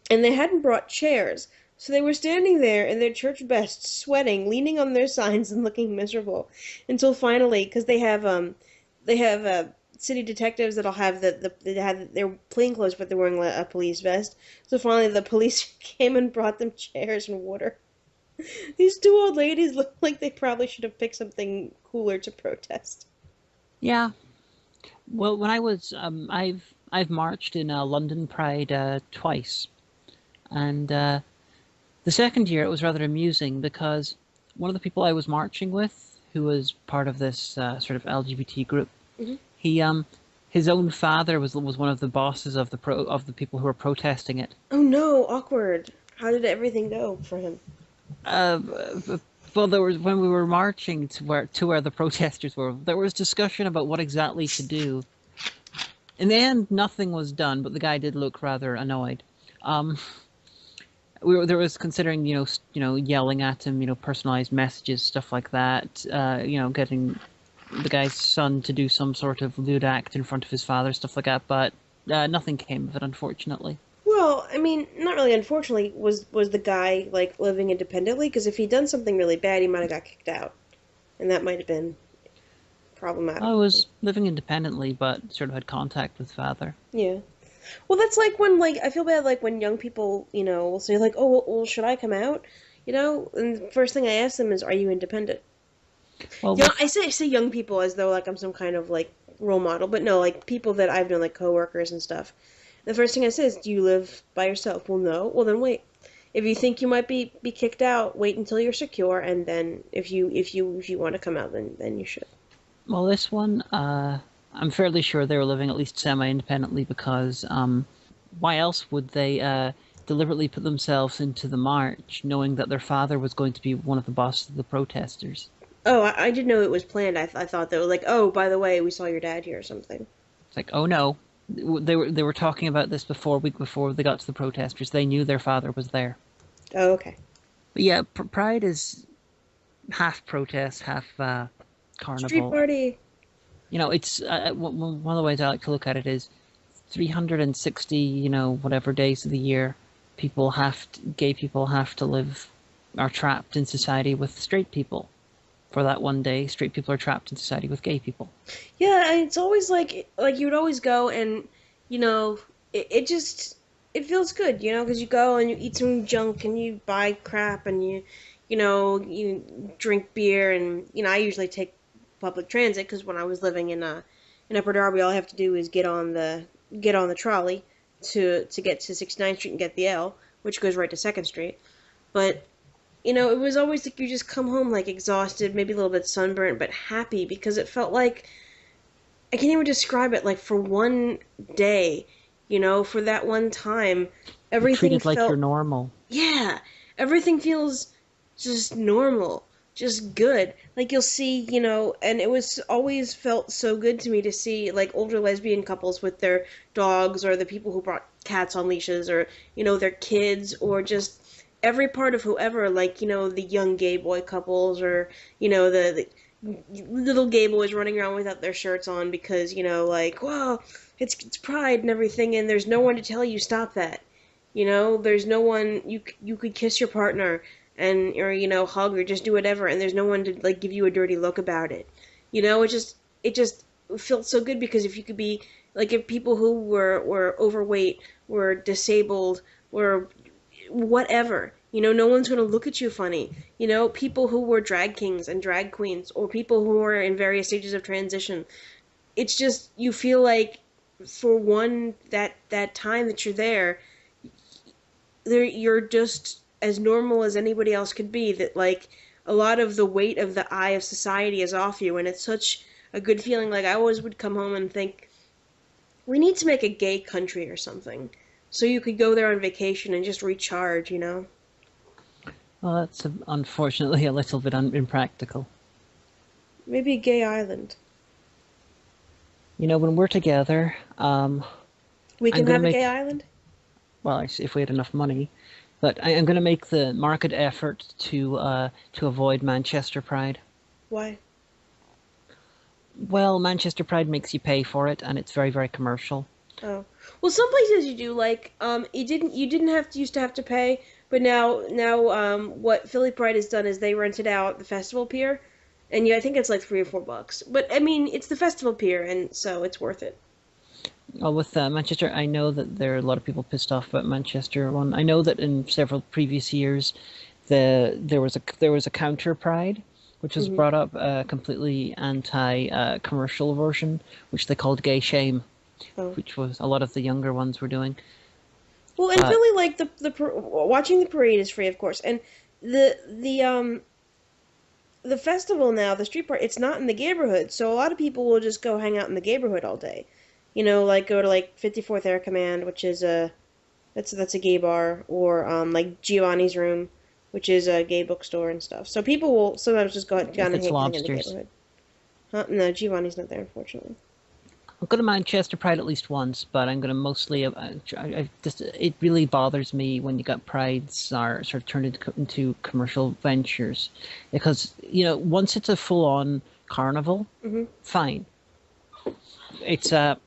[SPEAKER 2] And they hadn't brought chairs. So they were standing there in their church best, sweating, leaning on their signs and looking miserable. Until finally, because they have city detectives that'll have they have their plain clothes, but they're wearing a police vest. So finally the police came and brought them chairs and water. These two old ladies look like they probably should have picked something cooler to protest.
[SPEAKER 1] Yeah. Well, when I was, I've marched in London Pride twice, and the second year it was rather amusing because one of the people I was marching with, who was part of this sort of LGBT group, he his own father was one of the bosses of the people who were protesting it.
[SPEAKER 2] Oh no, awkward. How did everything go for him?
[SPEAKER 1] Well, there was when we were marching to where the protesters were. There was discussion about what exactly to do. In the end, nothing was done, but the guy did look rather annoyed. There was considering, yelling at him, personalized messages, stuff like that. Getting the guy's son to do some sort of lewd act in front of his father, stuff like that. But nothing came of it, unfortunately.
[SPEAKER 2] Well, I mean, not really. Unfortunately, was the guy like living independently? Because if he'd done something really bad, he might have got kicked out, and that might have been problematic.
[SPEAKER 1] I was living independently, but sort of had contact with father.
[SPEAKER 2] Yeah. Well, that's like when I feel bad like when young people will say like, oh well, should I come out? And the first thing I ask them is, are you independent?
[SPEAKER 1] Well,
[SPEAKER 2] I say young people as though like I'm some kind of like role model, but no, like people that I've known, like coworkers and stuff. The first thing I say is, do you live by yourself? Well, no. Well, then wait. If you think you might be kicked out, wait until you're secure, and then if you want to come out, then you should.
[SPEAKER 1] Well, this one, I'm fairly sure they were living at least semi-independently because why else would they deliberately put themselves into the march knowing that their father was going to be one of the bosses of the protesters?
[SPEAKER 2] Oh, I didn't know it was planned. I thought they were like, oh, by the way, we saw your dad here or something.
[SPEAKER 1] It's like, oh no. They were talking about this a week before they got to the protesters. They knew their father was there.
[SPEAKER 2] Oh, okay.
[SPEAKER 1] But yeah, Pride is half protest, half carnival.
[SPEAKER 2] Street party.
[SPEAKER 1] It's one of the ways I like to look at it is 360, whatever days of the year, gay people have to live, are trapped in society with straight people. For that one day, straight people are trapped in society with gay people.
[SPEAKER 2] Yeah, and it's always like you would always go and you know it just it feels good, you know, because you go and you eat some junk and you buy crap and you drink beer and I usually take public transit because when I was living in Upper Darby, all I have to do is get on the trolley to get to 69th Street and get the L, which goes right to Second Street. But it was always like you just come home like exhausted, maybe a little bit sunburnt, but happy because it felt like I can't even describe it. Like for one day, for that one time,
[SPEAKER 1] You're
[SPEAKER 2] everything
[SPEAKER 1] treated like you're
[SPEAKER 2] felt,
[SPEAKER 1] normal.
[SPEAKER 2] yeah, everything feels just normal, just good. Like you'll see, and it was always felt so good to me to see like older lesbian couples with their dogs or the people who brought cats on leashes or, their kids or just every part of whoever, like, the young gay boy couples or, the little gay boys running around without their shirts on because, like, well, it's pride and everything, and there's no one to tell you stop that. There's no one you could kiss your partner and or hug or just do whatever, and there's no one to like give you a dirty look about it. It just felt so good because if you could be like if people who were overweight, were disabled, were whatever. No one's going to look at you funny. People who were drag kings and drag queens or people who were in various stages of transition. It's just you feel like for one that time that you're just as normal as anybody else could be that like a lot of the weight of the eye of society is off you and it's such a good feeling. Like I always would come home and think we need to make a gay country or something so you could go there on vacation and just recharge.
[SPEAKER 1] Well, that's unfortunately a little bit impractical.
[SPEAKER 2] Maybe a gay island.
[SPEAKER 1] When we're together,
[SPEAKER 2] We
[SPEAKER 1] I'm
[SPEAKER 2] can
[SPEAKER 1] going to
[SPEAKER 2] have a gay
[SPEAKER 1] make,
[SPEAKER 2] island?
[SPEAKER 1] well, if we had enough money, but I'm going to make the marked effort to avoid Manchester Pride.
[SPEAKER 2] Why?
[SPEAKER 1] Well, Manchester Pride makes you pay for it, and it's very, very commercial.
[SPEAKER 2] Oh. Well, some places you do like you didn't have to used to have to pay, but now what Philly Pride has done is they rented out the festival pier, and I think it's like $3 or $4. But I mean, it's the festival pier, and so it's worth it.
[SPEAKER 1] Well, with Manchester, I know that there are a lot of people pissed off about Manchester one. I know that in several previous years, there was a counter Pride, which was
[SPEAKER 2] Hmm.
[SPEAKER 1] brought up a completely anti-commercial version, which they called Gay Shame,
[SPEAKER 2] Oh.
[SPEAKER 1] which was a lot of the younger ones were doing.
[SPEAKER 2] Well, in
[SPEAKER 1] But
[SPEAKER 2] Philly, like watching the parade is free, of course, and the festival now, the street part, it's not in the neighborhood, so a lot of people will just go hang out in the neighborhood all day. Like go to like 54th Air Command, which is that's a gay bar, or like Giovanni's Room, which is a gay bookstore and stuff. So people will sometimes just go down
[SPEAKER 1] if
[SPEAKER 2] and
[SPEAKER 1] it's
[SPEAKER 2] hang in the
[SPEAKER 1] lobsters,
[SPEAKER 2] neighborhood. Huh? No, Giovanni's not there, unfortunately.
[SPEAKER 1] I'll go to Manchester Pride at least once, but I'm going to mostly. Just it really bothers me when you got prides are sort of turned into commercial ventures, because once it's a full-on carnival,
[SPEAKER 2] Hmm.
[SPEAKER 1] fine. It's a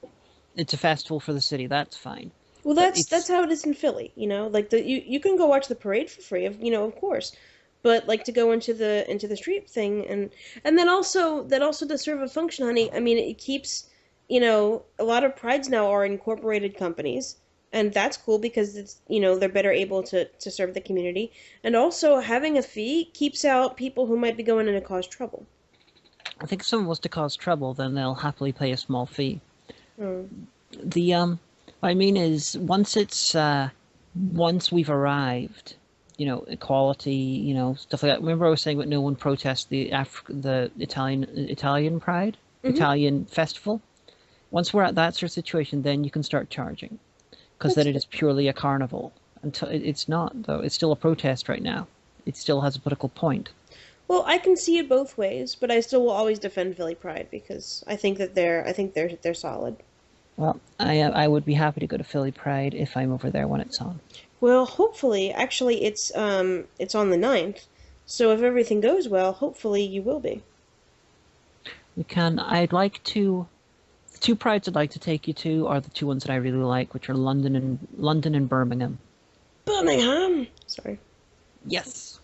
[SPEAKER 1] festival for the city. That's fine,
[SPEAKER 2] Well,
[SPEAKER 1] but
[SPEAKER 2] that's
[SPEAKER 1] it's
[SPEAKER 2] how it is in Philly. Like you can go watch the parade for free, of course, but like to go into the street thing and then also that also does serve a function, honey. I mean, it keeps a lot of prides now are incorporated companies, and that's cool because it's they're better able to serve the community, and also having a fee keeps out people who might be going in to cause trouble.
[SPEAKER 1] I think if someone was to cause trouble, then they'll happily pay a small fee.
[SPEAKER 2] Hmm.
[SPEAKER 1] The what I mean is once we've arrived, equality, stuff like that. Remember I was saying that no one protests the Italian Pride,
[SPEAKER 2] Hmm.
[SPEAKER 1] Italian festival. Once we're at that sort of situation, then you can start charging, because then
[SPEAKER 2] That's
[SPEAKER 1] it is purely a carnival. Until it's not, though. It's still a protest right now. It still has a political point.
[SPEAKER 2] Well, I can see it both ways, but I still will always defend Philly Pride because I think they're solid.
[SPEAKER 1] Well, I would be happy to go to Philly Pride if I'm over there when it's on.
[SPEAKER 2] Well, hopefully, actually, it's on the 9th, so if everything goes well, hopefully you will be.
[SPEAKER 1] We can. I'd like to. The two prides I'd like to take you to are the two ones that I really like, which are London and Birmingham.
[SPEAKER 2] Birmingham. Sorry.
[SPEAKER 1] Yes.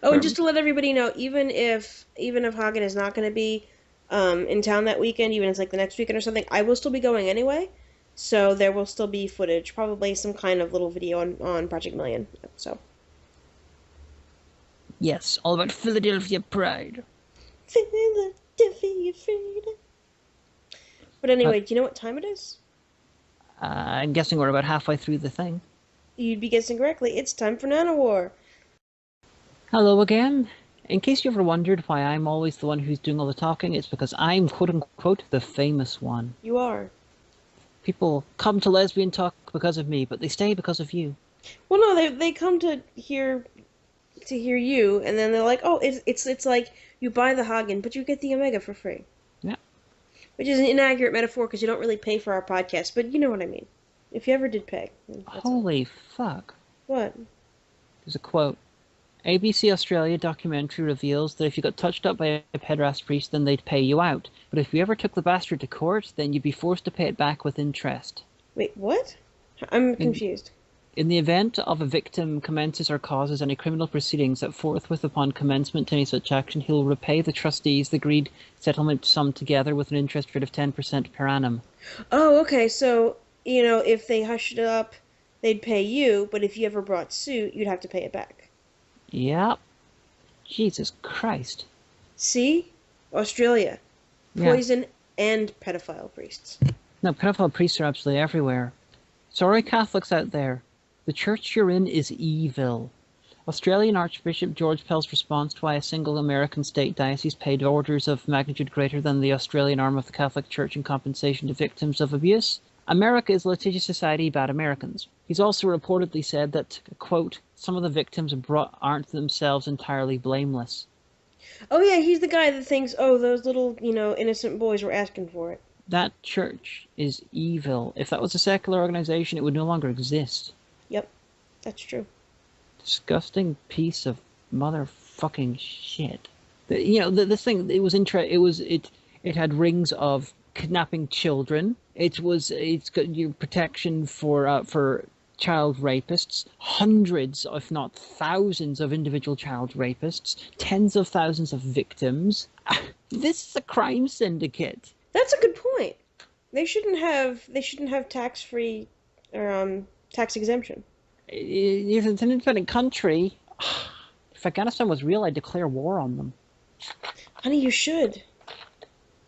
[SPEAKER 2] Oh, and just to let everybody know, even if Hagen is not going to be in town that weekend, even if it's like the next weekend or something, I will still be going anyway. So there will still be footage, probably some kind of little video on Project Million. So
[SPEAKER 1] Yes, all about Philadelphia pride.
[SPEAKER 2] Philadelphia freedom. But
[SPEAKER 1] But
[SPEAKER 2] anyway, do you know what time it is?
[SPEAKER 1] I'm guessing we're about halfway through the thing.
[SPEAKER 2] You'd be guessing correctly. It's time for Nano War.
[SPEAKER 1] Hello again. In case you ever wondered why I'm always the one who's doing all the talking, it's because I'm quote-unquote the famous one.
[SPEAKER 2] You are.
[SPEAKER 1] People come to Lesbian Talk because of me, but they stay because of you.
[SPEAKER 2] Well, no, they come to hear you, and then they're like, oh, it's like you buy the Hagen, but you get the Omega for free.
[SPEAKER 1] Yeah.
[SPEAKER 2] Which is an inaccurate metaphor because you don't really pay for our podcast, but you know what I mean. If you ever did pay.
[SPEAKER 1] Holy fuck.
[SPEAKER 2] What?
[SPEAKER 1] There's a quote. ABC Australia documentary reveals that if you got touched up by a pederast priest, then they'd pay you out. But if you ever took the bastard to court, then you'd be forced to pay it back with interest.
[SPEAKER 2] Wait, what? I'm confused.
[SPEAKER 1] In the event of a victim commences or causes any criminal proceedings, that forthwith upon commencement to any such action, he will repay the trustees the agreed settlement sum together with an interest rate of 10% per annum.
[SPEAKER 2] Oh, okay, so, if they hushed it up, they'd pay you, but if you ever brought suit, you'd have to pay it back.
[SPEAKER 1] Yep. Jesus Christ.
[SPEAKER 2] See? Australia. Poison and pedophile priests.
[SPEAKER 1] No, pedophile priests are absolutely everywhere. Sorry, Catholics out there. The church you're in is evil. Australian Archbishop George Pell's response to why a single American state diocese paid orders of magnitude greater than the Australian arm of the Catholic Church in compensation to victims of abuse. America is a litigious society, bad Americans. He's also reportedly said that, quote, some of the victims aren't themselves entirely blameless.
[SPEAKER 2] Oh yeah, he's the guy that thinks, oh, those little, innocent boys were asking for it.
[SPEAKER 1] That church is evil. If that was a secular organization, it would no longer exist.
[SPEAKER 2] Yep, that's true.
[SPEAKER 1] Disgusting piece of motherfucking shit. This thing, it had rings of kidnapping children. It's got your protection for child rapists, hundreds, if not thousands, of individual child rapists, tens of thousands of victims. This is a crime syndicate.
[SPEAKER 2] That's a good point. They shouldn't have tax-free or tax exemption.
[SPEAKER 1] If it's an independent country, if Afghanistan was real, I'd declare war on them.
[SPEAKER 2] Honey, you should.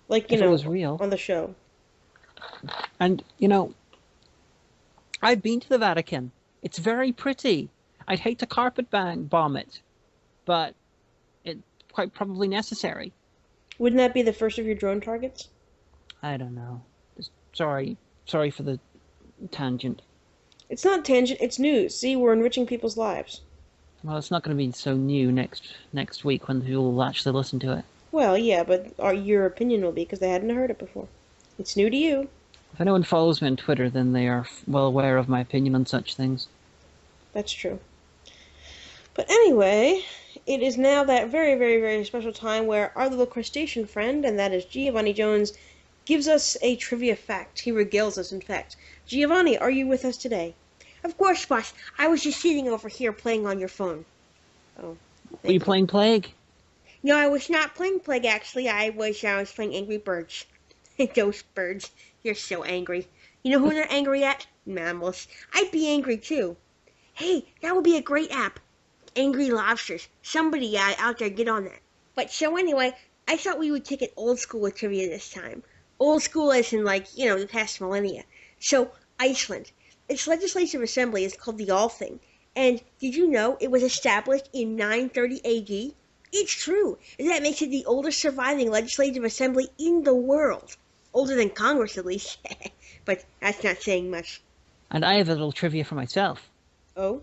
[SPEAKER 2] Like,
[SPEAKER 1] if it was real.
[SPEAKER 2] On the show.
[SPEAKER 1] And, I've been to the Vatican. It's very pretty. I'd hate to carpet bomb it, but it's quite probably necessary.
[SPEAKER 2] Wouldn't that be the first of your drone targets?
[SPEAKER 1] I don't know. Sorry for the tangent.
[SPEAKER 2] It's not tangent, it's news. See, we're enriching people's lives.
[SPEAKER 1] Well, it's not going to be so new next week when people will actually listen to it.
[SPEAKER 2] Well, yeah, but your opinion will be because they hadn't heard it before. It's new to you.
[SPEAKER 1] If anyone follows me on Twitter, then they are well aware of my opinion on such things.
[SPEAKER 2] That's true. But anyway, it is now that very, very, very special time where our little crustacean friend, and that is Giovanni Jones, gives us a trivia fact. He regales us, in fact. Giovanni, are you with us today?
[SPEAKER 3] Of course, boss. I was just sitting over here playing on your phone.
[SPEAKER 2] Oh.
[SPEAKER 1] Were you playing Plague?
[SPEAKER 3] No, I was not playing Plague, actually. I was playing Angry Birds. Those birds. They're so angry. You know who they're angry at? Mammals. I'd be angry, too. Hey, that would be a great app. Angry Lobsters. Somebody out there get on that. But so anyway, I thought we would take it old school with trivia this time. Old school as in, the past millennia. So, Iceland. Its legislative assembly is called the Althing. And did you know it was established in 930 AD? It's true, and that makes it the oldest surviving legislative assembly in the world. Older than Congress, at least. But that's not saying much.
[SPEAKER 1] And I have a little trivia for myself.
[SPEAKER 2] Oh?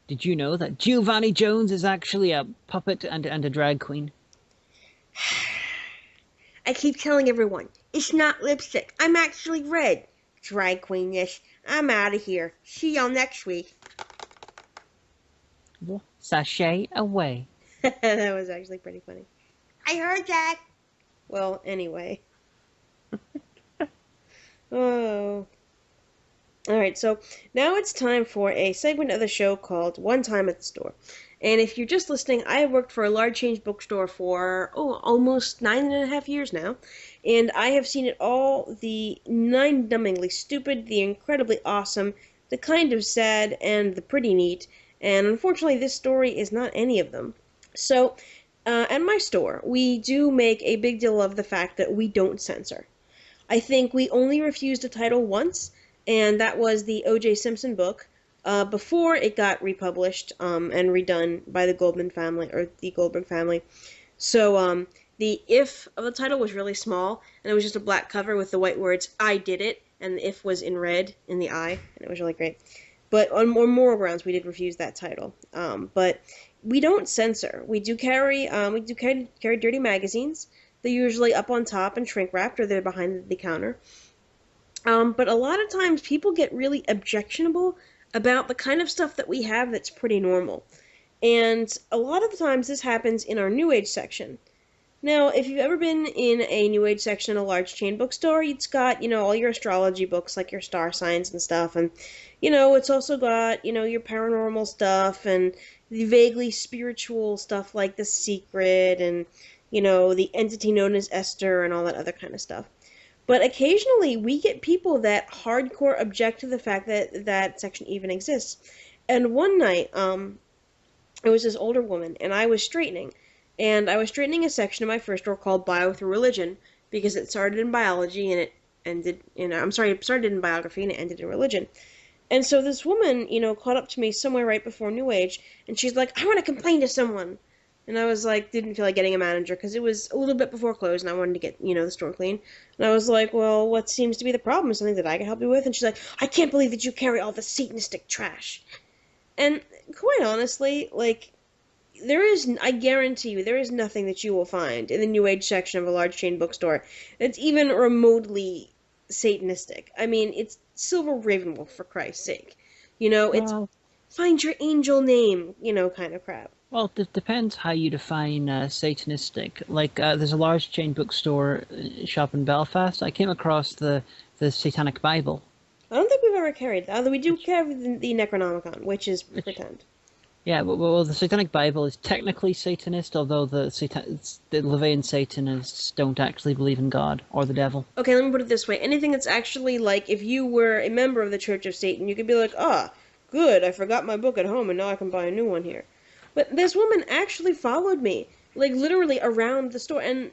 [SPEAKER 1] Did you know that Giovanni Jones is actually a puppet and a drag queen?
[SPEAKER 3] I keep telling everyone, it's not lipstick. I'm actually red. Drag queen, yes. I'm out of here. See y'all next week.
[SPEAKER 1] Well, sashay away.
[SPEAKER 2] That was actually pretty funny.
[SPEAKER 3] I heard that.
[SPEAKER 2] Well, anyway. Oh. Alright, so now it's time for a segment of the show called One Time at the Store. And if you're just listening, I have worked for a large change bookstore for, almost 9.5 years now. And I have seen it all, the mind-numbingly stupid, the incredibly awesome, the kind of sad, and the pretty neat. And unfortunately, this story is not any of them. So, at my store, we do make a big deal of the fact that we don't censor. I think we only refused a title once, and that was the O.J. Simpson book, before it got republished and redone by the Goldman family, or the Goldberg family. So the if of the title was really small, and it was just a black cover with the white words, "I did it," and the if was in red in the I, and it was really great. But on more moral grounds, we did refuse that title. But we don't censor. We do carry dirty magazines. They're usually up on top and shrink wrapped, or they're behind the counter. But a lot of times people get really objectionable about the kind of stuff that we have that's pretty normal. And a lot of the times this happens in our New Age section. Now, if you've ever been in a New Age section in a large chain bookstore, it's got, all your astrology books, like your star signs and stuff, and, it's also got, your paranormal stuff, and the vaguely spiritual stuff like The Secret, and, the entity known as Esther, and all that other kind of stuff. But occasionally we get people that hardcore object to the fact that that section even exists. And one night, it was this older woman, and I was straightening. And I was straightening a section of my first store called Bio Through Religion, because it started in biology and it ended in, it started in biography and it ended in religion. And so this woman, caught up to me somewhere right before New Age, and she's like, "I want to complain to someone." And I was like, didn't feel like getting a manager, because it was a little bit before close, and I wanted to get, the store clean. And I was like, "Well, what seems to be the problem? Something that I can help you with?" And she's like, "I can't believe that you carry all the Satanistic trash." And quite honestly, like, I guarantee you, there is nothing that you will find in the New Age section of a large chain bookstore that's even remotely Satanistic. I mean, it's Silver Ravenwolf, for Christ's sake. It's
[SPEAKER 1] Well,
[SPEAKER 2] find your angel name, kind of crap.
[SPEAKER 1] well, it depends how you define Satanistic. Like, there's a large chain bookstore shop in Belfast. I came across the Satanic Bible.
[SPEAKER 2] I don't think we've ever carried that, although we do carry the Necronomicon, which is pretend.
[SPEAKER 1] Yeah, well, the Satanic Bible is technically Satanist, although the Levian Satanists don't actually believe in God or the devil.
[SPEAKER 2] Okay, let me put it this way. Anything that's actually like, if you were a member of the Church of Satan, you could be like, good, I forgot my book at home and now I can buy a new one here. But this woman actually followed me, like, literally around the store, and,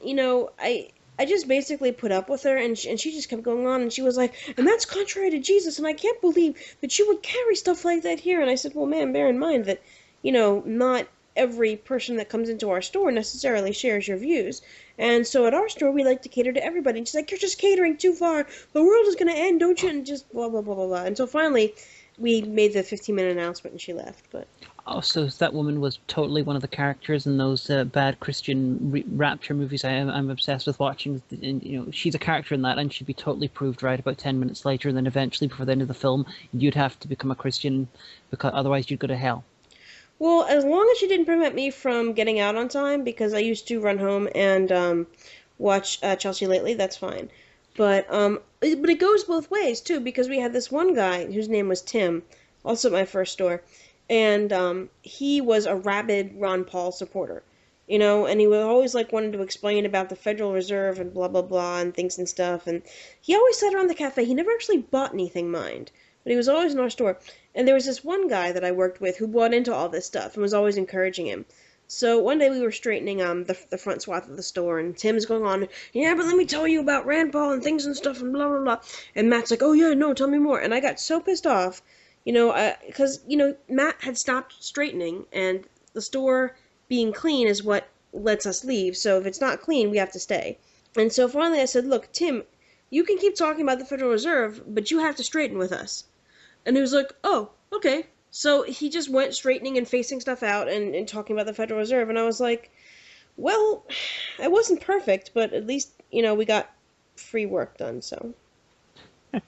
[SPEAKER 2] I just basically put up with her, and she just kept going on, and she was like, "And that's contrary to Jesus, and I can't believe that you would carry stuff like that here." And I said, "Well, ma'am, bear in mind that, not every person that comes into our store necessarily shares your views. And so at our store, we like to cater to everybody." And she's like, "You're just catering too far. The world is going to end, don't you?" And just blah, blah, blah, blah, blah. And so finally, we made the 15-minute announcement, and she left. But
[SPEAKER 1] Oh, so that woman was totally one of the characters in those bad Christian rapture movies I'm obsessed with watching. And, she's a character in that, and she'd be totally proved right about 10 minutes later. And then eventually, before the end of the film, you'd have to become a Christian, because otherwise you'd go to hell.
[SPEAKER 2] Well, as long as she didn't prevent me from getting out on time, because I used to run home and watch Chelsea Lately, that's fine. But it goes both ways too, because we had this one guy whose name was Tim, also at my first store, and he was a rabid Ron Paul supporter, and he was always like wanted to explain about the Federal Reserve and blah blah blah and things and stuff, and he always sat around the cafe. He never actually bought anything, mind, but he was always in our store. And there was this one guy that I worked with who bought into all this stuff and was always encouraging him. So one day we were straightening the front swath of the store, and Tim's going on, "Yeah, but let me tell you about Rand Paul and things and stuff and blah blah blah." And Matt's like, "Oh yeah, no, tell me more." And I got so pissed off, because Matt had stopped straightening, and the store being clean is what lets us leave. So if it's not clean, we have to stay. And so finally I said, "Look, Tim, you can keep talking about the Federal Reserve, but you have to straighten with us." And he was like, "Oh, okay." So he just went straightening and facing stuff out and talking about the Federal Reserve. And I was like, well, I wasn't perfect, but at least, we got free work done, so.
[SPEAKER 1] If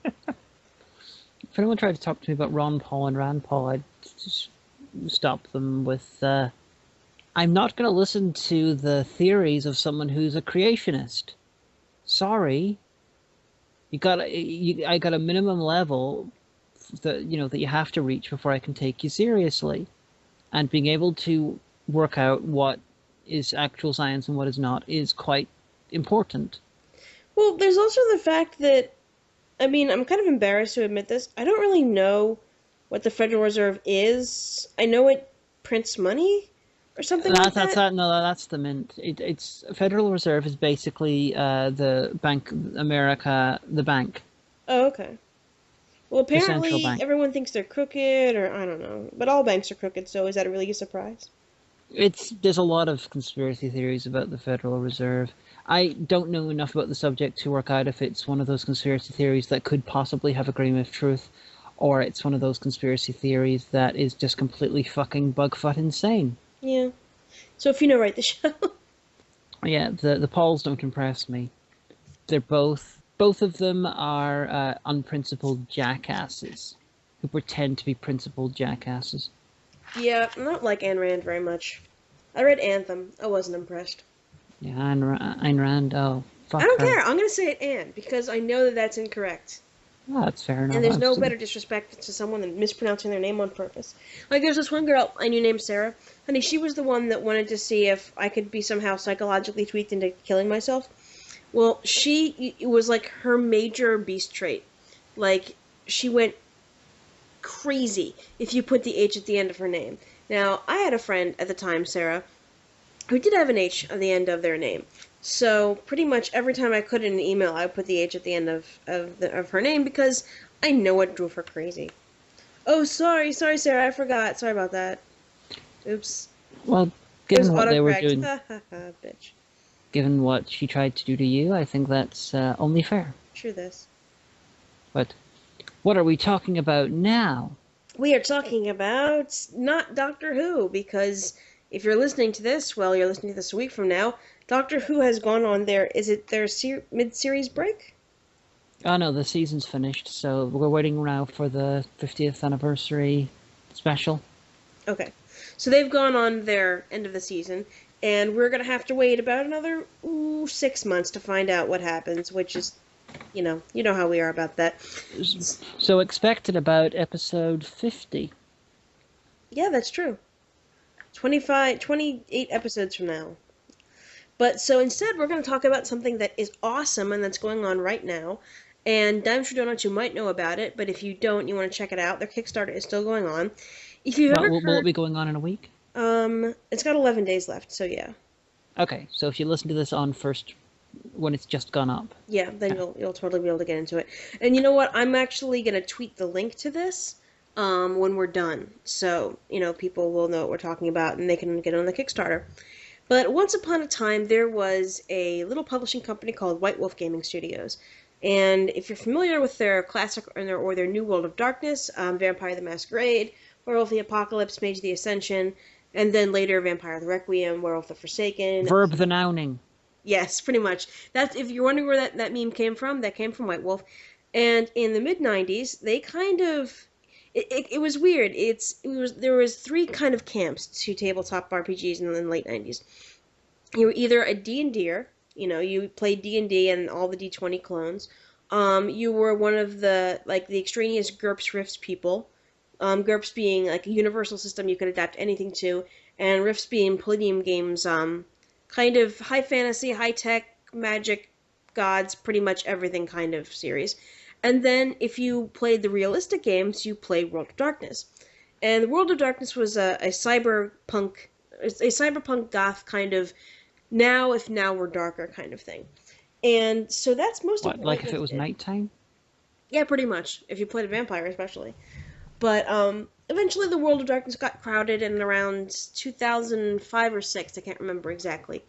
[SPEAKER 1] anyone tried to talk to me about Ron Paul and Rand Paul, I'd just stop them with, "I'm not going to listen to the theories of someone who's a creationist. Sorry. I got a minimum level that you have to reach before I can take you seriously." and being able to work out what is actual science and what is not is quite important.
[SPEAKER 2] Well, there's also the fact that, I mean, I'm kind of embarrassed to admit this. I don't really know what the Federal Reserve is. I know it prints money or something like
[SPEAKER 1] That's
[SPEAKER 2] that.
[SPEAKER 1] that. No, that's the mint. It's Federal Reserve is basically the Bank of America, the bank,
[SPEAKER 2] Oh, okay. Well,
[SPEAKER 1] the central
[SPEAKER 2] apparently
[SPEAKER 1] bank.
[SPEAKER 2] everyone thinks they're crooked, or I don't know. But all banks are crooked, so is that really a surprise?
[SPEAKER 1] There's a lot of conspiracy theories about the Federal Reserve. I don't know enough about the subject to work out if it's one of those conspiracy theories that could possibly have a grain of truth, or it's one of those conspiracy theories that is just completely fucking bugfutt insane.
[SPEAKER 2] Yeah. So if you know, write the show.
[SPEAKER 1] Yeah, the polls don't impress me. They're both of them are unprincipled jackasses who pretend to be principled jackasses.
[SPEAKER 2] Yeah, I don't like Ayn Rand very much. I read Anthem. I wasn't impressed.
[SPEAKER 1] Yeah, Ayn Rand. Oh,
[SPEAKER 2] I
[SPEAKER 1] fuck
[SPEAKER 2] don't
[SPEAKER 1] her.
[SPEAKER 2] care. I'm gonna say it Anne because I know that that's incorrect.
[SPEAKER 1] Oh, that's fair
[SPEAKER 2] And
[SPEAKER 1] enough.
[SPEAKER 2] there's no better disrespect to someone than mispronouncing their name on purpose. Like, there's this one girl I knew named Sarah. Honey, she was the one that wanted to see if I could be somehow psychologically tweaked into killing myself. Well, it was like her major beast trait. Like, she went crazy if you put the H at the end of her name. Now, I had a friend at the time, Sarah, who did have an H at the end of their name. So pretty much every time I could in an email, I would put the H at the end of her name because I know it drove her crazy. Oh, sorry, Sarah, I forgot. Sorry about that. Oops.
[SPEAKER 1] Well,
[SPEAKER 2] It was
[SPEAKER 1] given what they were
[SPEAKER 2] autocorrect.
[SPEAKER 1] doing,
[SPEAKER 2] Ha ha ha, bitch.
[SPEAKER 1] given what she tried to do to you, I think that's only fair.
[SPEAKER 2] True this.
[SPEAKER 1] But what are we talking about now?
[SPEAKER 2] We are talking about not Doctor Who, because if you're listening to this, well, you're listening to this a week from now. Doctor Who has gone on is it their mid-series break?
[SPEAKER 1] Oh no, the season's finished, so we're waiting now for the 50th anniversary special.
[SPEAKER 2] Okay. So they've gone on their end of the season, and we're going to have to wait about another 6 months to find out what happens, which is, you know how we are about that.
[SPEAKER 1] So expected about episode 50.
[SPEAKER 2] Yeah, that's true. 28 episodes from now. But so instead, we're going to talk about something that is awesome and that's going on right now. And Dimes for Donuts, you might know about it, but if you don't, you want to check it out. Their Kickstarter is still going on. If you've
[SPEAKER 1] Well,
[SPEAKER 2] ever
[SPEAKER 1] will it
[SPEAKER 2] heard,
[SPEAKER 1] be going on in a week?
[SPEAKER 2] it's got 11 days left, so yeah.
[SPEAKER 1] Okay, so if you listen to this on first, when it's just gone up.
[SPEAKER 2] Yeah, then you'll totally be able to get into it. And you know what? I'm actually gonna tweet the link to this when we're done, so people will know what we're talking about and they can get on the Kickstarter. But once upon a time, there was a little publishing company called White Wolf Gaming Studios. And if you're familiar with their classic or their New World of Darkness, Vampire the Masquerade, Werewolf the Apocalypse, Mage the Ascension, and then later Vampire the Requiem, Werewolf the Forsaken.
[SPEAKER 1] Verb the nouning.
[SPEAKER 2] Yes, pretty much. That's if you're wondering where that meme came from, that came from White Wolf. And in the mid '90s, they kind of it was weird. There was three kind of camps to tabletop RPGs in the late '90s. You were either a D&Der, you played D&D and all the D20 clones. You were one of the extraneous GURPS Rifts people. GURPS being like a universal system you could adapt anything to, and Rifts being Palladium Games, kind of high fantasy, high tech, magic, gods, pretty much everything kind of series. And then if you played the realistic games, you played World of Darkness. And the World of Darkness was a cyberpunk goth kind of now if now we're darker kind of thing. And so that's most of
[SPEAKER 1] What, like if it was nighttime?
[SPEAKER 2] Yeah, pretty much. If you played a vampire especially. But eventually the World of Darkness got crowded, and around 2005 or 6, I can't remember exactly,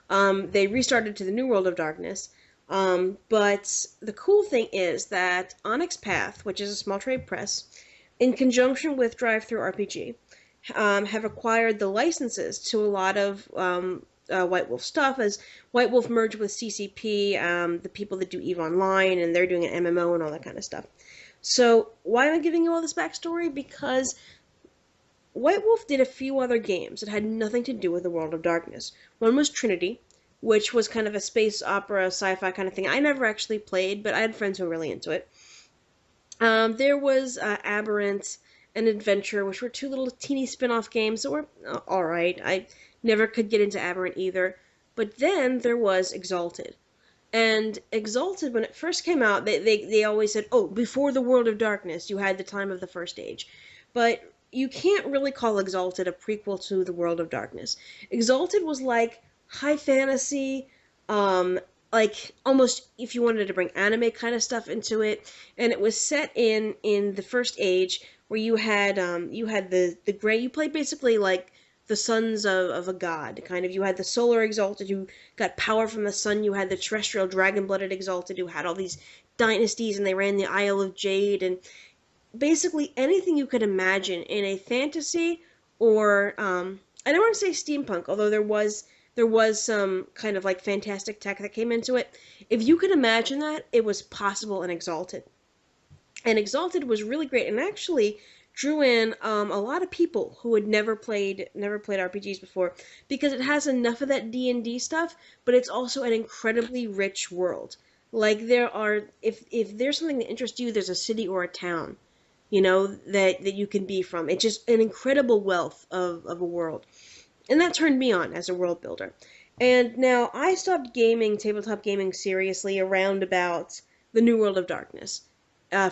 [SPEAKER 2] they restarted to the New World of Darkness. But the cool thing is that Onyx Path, which is a small trade press, in conjunction with Drive-Thru RPG, have acquired the licenses to a lot of White Wolf stuff, as White Wolf merged with CCP, the people that do EVE Online, and they're doing an MMO and all that kind of stuff. So, why am I giving you all this backstory? Because White Wolf did a few other games that had nothing to do with the World of Darkness. One was Trinity, which was kind of a space opera, sci-fi kind of thing. I never actually played, but I had friends who were really into it. There was Aberrant, and Adventure, which were two little teeny spin-off games that were alright. I never could get into Aberrant either. But then there was Exalted. And Exalted, when it first came out, they always said, oh, before the World of Darkness, you had the time of the First Age. But you can't really call Exalted a prequel to the World of Darkness. Exalted was like high fantasy, like almost if you wanted to bring anime kind of stuff into it, and it was set in the First Age where you had the gray. You played basically like the sons of a god, kind of. You had the solar exalted who got power from the sun. You had the terrestrial dragon-blooded exalted who had all these dynasties, and they ran the Isle of Jade, and basically anything you could imagine in a fantasy or I don't want to say steampunk, although there was some kind of like fantastic tech that came into it. If you could imagine that, it was possible in Exalted. And Exalted was really great, and actually drew in a lot of people who had never played RPGs before, because it has enough of that D&D stuff, but it's also an incredibly rich world. Like there are, if there's something that interests you, there's a city or a town, you know, that you can be from. It's just an incredible wealth of a world. And that turned me on as a world builder. And now I stopped gaming, tabletop gaming seriously around about the New World of Darkness.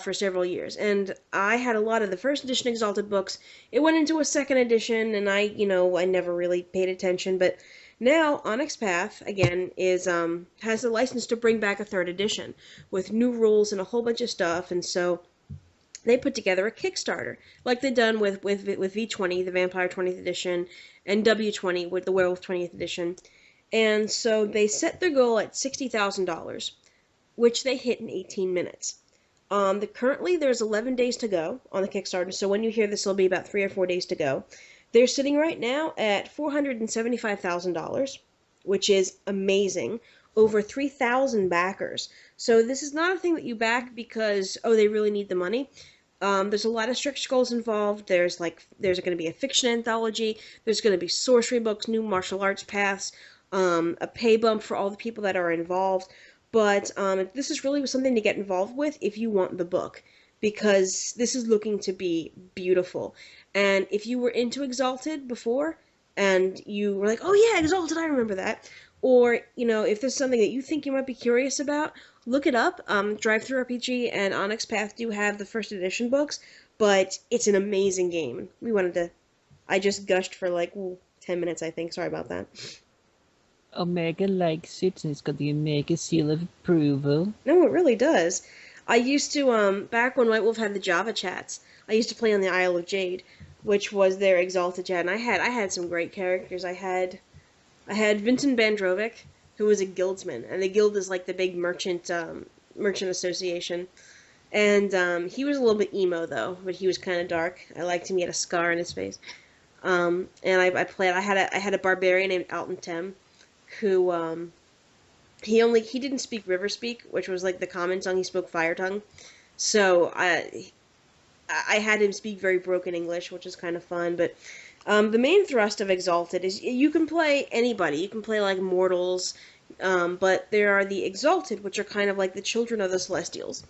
[SPEAKER 2] For several years, and I had a lot of the first edition Exalted books. It went into a second edition, and I never really paid attention. But now Onyx Path again is has the license to bring back a third edition with new rules and a whole bunch of stuff, and so they put together a Kickstarter, like they've done with V20, the Vampire 20th edition, and W20 with the Werewolf 20th edition, and so they set their goal at $60,000, which they hit in 18 minutes. Currently, there's 11 days to go on the Kickstarter, so when you hear this, it'll be about 3 or 4 days to go. They're sitting right now at $475,000, which is amazing. Over 3,000 backers. So this is not a thing that you back because, oh, they really need the money. There's a lot of stretch goals involved. There's going to be a fiction anthology. There's going to be sorcery books, new martial arts paths, a pay bump for all the people that are involved. But this is really something to get involved with if you want the book, because this is looking to be beautiful. And if you were into Exalted before, and you were like, oh yeah, Exalted, I remember that. Or, if there's something that you think you might be curious about, look it up. Drive-Thru RPG and Onyx Path do have the first edition books, but it's an amazing game. I just gushed for 10 minutes, I think. Sorry about that.
[SPEAKER 1] Omega likes it, and it's got the Omega seal of approval.
[SPEAKER 2] No, it really does. I used to, back when White Wolf had the Java chats, I used to play on the Isle of Jade, which was their Exalted chat, and I had some great characters. I had Vincent Bandrovic, who was a guildsman, and the guild is like the big merchant association. And he was a little bit emo though, but he was kind of dark. I liked him. He had a scar on his face. And I had a barbarian named Alton Tem, who he didn't speak River Speak, which was like the common tongue. He spoke Fire Tongue, so I had him speak very broken English, which is kind of fun. But the main thrust of Exalted is you can play anybody. You can play like mortals, but there are the Exalted, which are kind of like the children of the Celestials.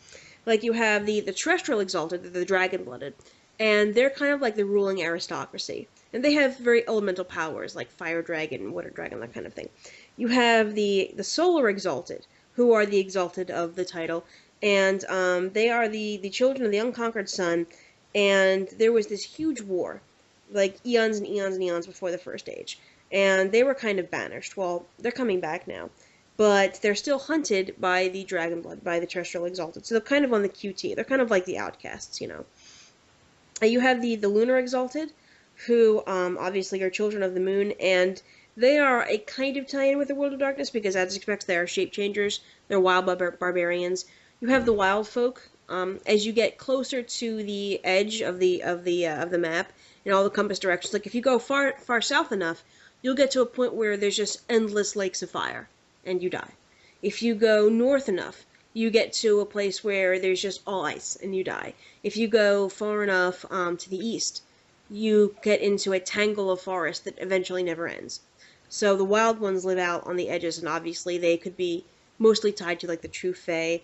[SPEAKER 2] Like you have the terrestrial Exalted, the dragon-blooded, and they're kind of like the ruling aristocracy. And they have very elemental powers, like fire dragon, water dragon, that kind of thing. You have the solar Exalted, who are the Exalted of the title, and they are the children of the unconquered sun, and there was this huge war, like eons and eons and eons before the First Age, and they were kind of banished. Well, they're coming back now, but they're still hunted by the Dragonblood, by the terrestrial Exalted, so they're kind of on the QT. They're kind of like the outcasts, You have the lunar Exalted, who obviously are children of the moon, and they are a kind of tie-in with the World of Darkness because, as expected, they are shape changers. They're wild barbarians. You have the wild folk. As you get closer to the edge of the map in all the compass directions, like if you go far south enough, you'll get to a point where there's just endless lakes of fire, and you die. If you go north enough, you get to a place where there's just all ice, and you die. If you go far enough to the east, you get into a tangle of forest that eventually never ends. So the wild ones live out on the edges, and obviously they could be mostly tied to like the true Fae.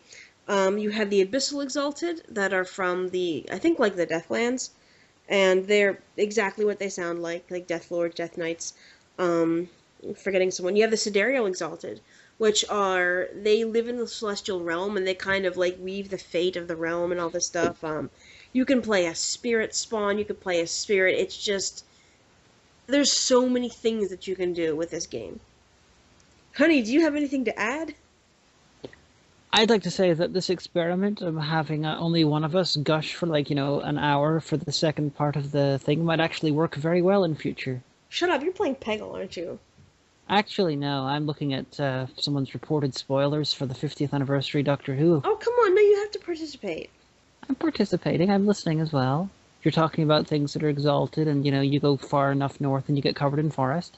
[SPEAKER 2] You have the Abyssal Exalted that are from I think the Deathlands, and they're exactly what they sound like Death Lords, Death Knights. Forgetting someone. You have the Sidereal Exalted, which are they live in the celestial realm and they kind of like weave the fate of the realm and all this stuff. You can play a spirit spawn. You can play a spirit. It's just there's so many things that you can do with this game. Honey, do you have anything to add?
[SPEAKER 1] I'd like to say that this experiment of having only one of us gush for like, an hour for the second part of the thing might actually work very well in future.
[SPEAKER 2] Shut up, you're playing Peggle, aren't you?
[SPEAKER 1] Actually, no, I'm looking at someone's reported spoilers for the 50th anniversary Doctor Who.
[SPEAKER 2] Oh, come on, no, you have to participate.
[SPEAKER 1] I'm participating, I'm listening as well. You're talking about things that are exalted and, you go far enough north and you get covered in forest.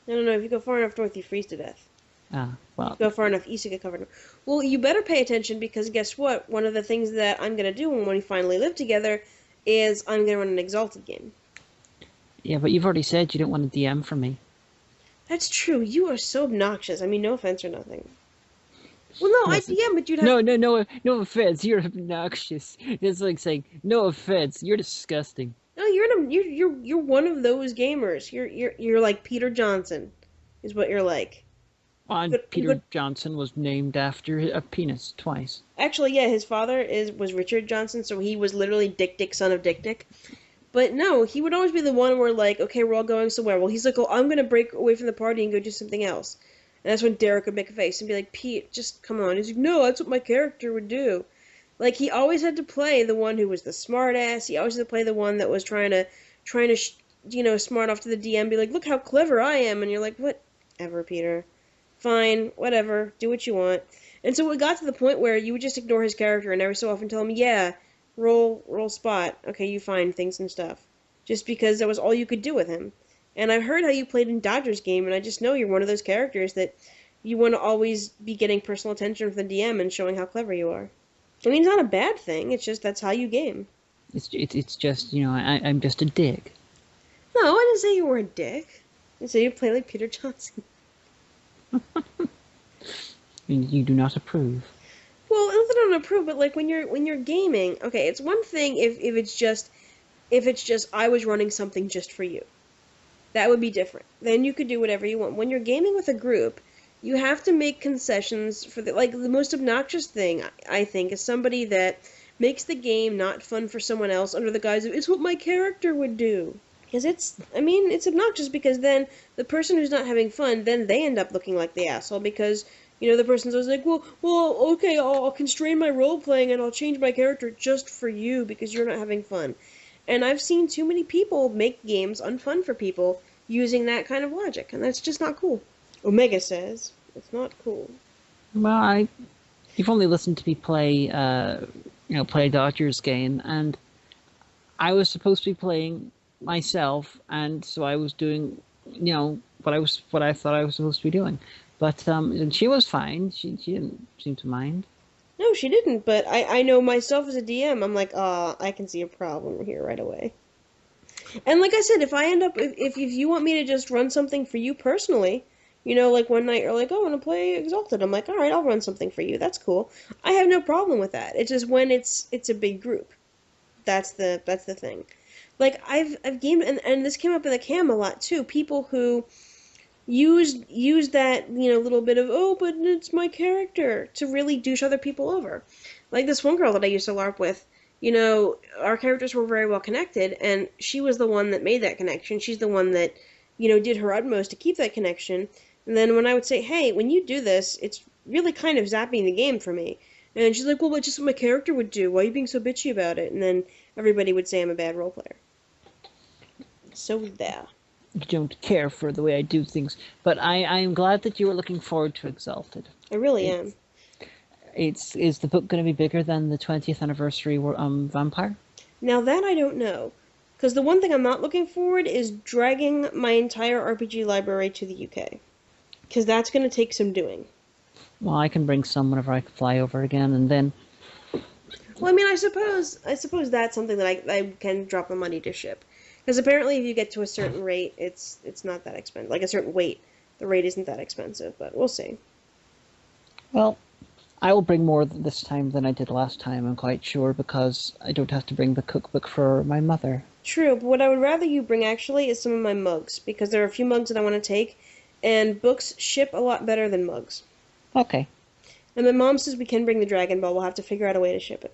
[SPEAKER 2] No, if you go far enough north, you freeze to death.
[SPEAKER 1] Ah, well.
[SPEAKER 2] If you go far enough east, you get covered. Well, you better pay attention because guess what? One of the things that I'm going to do when we finally live together is I'm going to run an exalted game.
[SPEAKER 1] Yeah, but you've already said you don't want a DM from me.
[SPEAKER 2] That's true. You are so obnoxious. I mean, no offense or nothing. Well, no, I DM, but you'd have...
[SPEAKER 1] No offense. You're obnoxious. It's like saying, no offense. You're disgusting.
[SPEAKER 2] No, you're one of those gamers. You're like Peter Johnson, is what you're like.
[SPEAKER 1] Well, Peter Johnson was named after a penis twice.
[SPEAKER 2] Actually, yeah, his father was Richard Johnson, so he was literally Dick, son of Dick. But no, he would always be the one where like, okay, we're all going somewhere. Well, he's like, oh, I'm gonna break away from the party and go do something else. And that's when Derek would make a face and be like, Pete, just come on. He's like, no, that's what my character would do. Like, he always had to play the one who was the smart ass. He always had to play the one that was trying to smart off to the DM, be like, look how clever I am. And you're like, whatever, Peter. Fine, whatever, do what you want. And so it got to the point where you would just ignore his character and every so often tell him, yeah, roll spot. Okay, you find things and stuff. Just because that was all you could do with him. And I've heard how you played in Dodger's game, and I just know you're one of those characters that you want to always be getting personal attention from the DM and showing how clever you are. I mean, it's not a bad thing, it's just that's how you game.
[SPEAKER 1] It's just, I'm just a dick.
[SPEAKER 2] No, I didn't say you were a dick. I said you play like Peter Johnson.
[SPEAKER 1] You do not approve.
[SPEAKER 2] Well, not that I don't approve, but like when you're gaming, okay, it's one thing if it's just I was running something just for you. That would be different. Then you could do whatever you want. When you're gaming with a group, you have to make concessions for the most obnoxious thing I think is somebody that makes the game not fun for someone else under the guise of it's what my character would do. Because it's obnoxious because then the person who's not having fun, then they end up looking like the asshole because, the person's always like, well, okay, I'll constrain my role-playing and I'll change my character just for you because you're not having fun. And I've seen too many people make games unfun for people using that kind of logic, and that's just not cool. Omega says it's not cool.
[SPEAKER 1] Well, you've only listened to me play Dodger's game, and I was supposed to be playing myself, and so I was doing, what I thought I was supposed to be doing. But and she was fine. She didn't seem to mind.
[SPEAKER 2] No, she didn't, but I know myself as a DM, I'm like, I can see a problem here right away. And like I said, if I end up, if you want me to just run something for you personally, like one night you're like, oh, I want to play Exalted, I'm like, all right, I'll run something for you, that's cool. I have no problem with that. It's just when it's a big group. That's the thing. Like, I've gamed, and this came up in the cam a lot too, people who use that, little bit of, oh, but it's my character, to really douche other people over. Like this one girl that I used to LARP with, our characters were very well connected, and she was the one that made that connection. She's the one that, did her utmost to keep that connection. And then when I would say, hey, when you do this, it's really kind of zapping the game for me. And she's like, well, it's just what my character would do. Why are you being so bitchy about it? And then everybody would say I'm a bad role player. So there.
[SPEAKER 1] You don't care for the way I do things, but I am glad that you were looking forward to Exalted.
[SPEAKER 2] I really am.
[SPEAKER 1] Is the book going to be bigger than the 20th anniversary Vampire?
[SPEAKER 2] Now that I don't know, because the one thing I'm not looking forward is dragging my entire RPG library to the UK, because that's going to take some doing.
[SPEAKER 1] Well, I can bring some whenever I fly over again, and then.
[SPEAKER 2] Well, I mean, I suppose that's something that I can drop the money to ship. Because apparently if you get to a certain rate, it's not that expensive. Like a certain weight, the rate isn't that expensive, but we'll see.
[SPEAKER 1] Well, I will bring more this time than I did last time, I'm quite sure, because I don't have to bring the cookbook for my mother.
[SPEAKER 2] True, but what I would rather you bring actually is some of my mugs, because there are a few mugs that I want to take, and books ship a lot better than mugs.
[SPEAKER 1] Okay,
[SPEAKER 2] And my mom says we can bring the Dragon Ball. We'll have to figure out a way to ship it.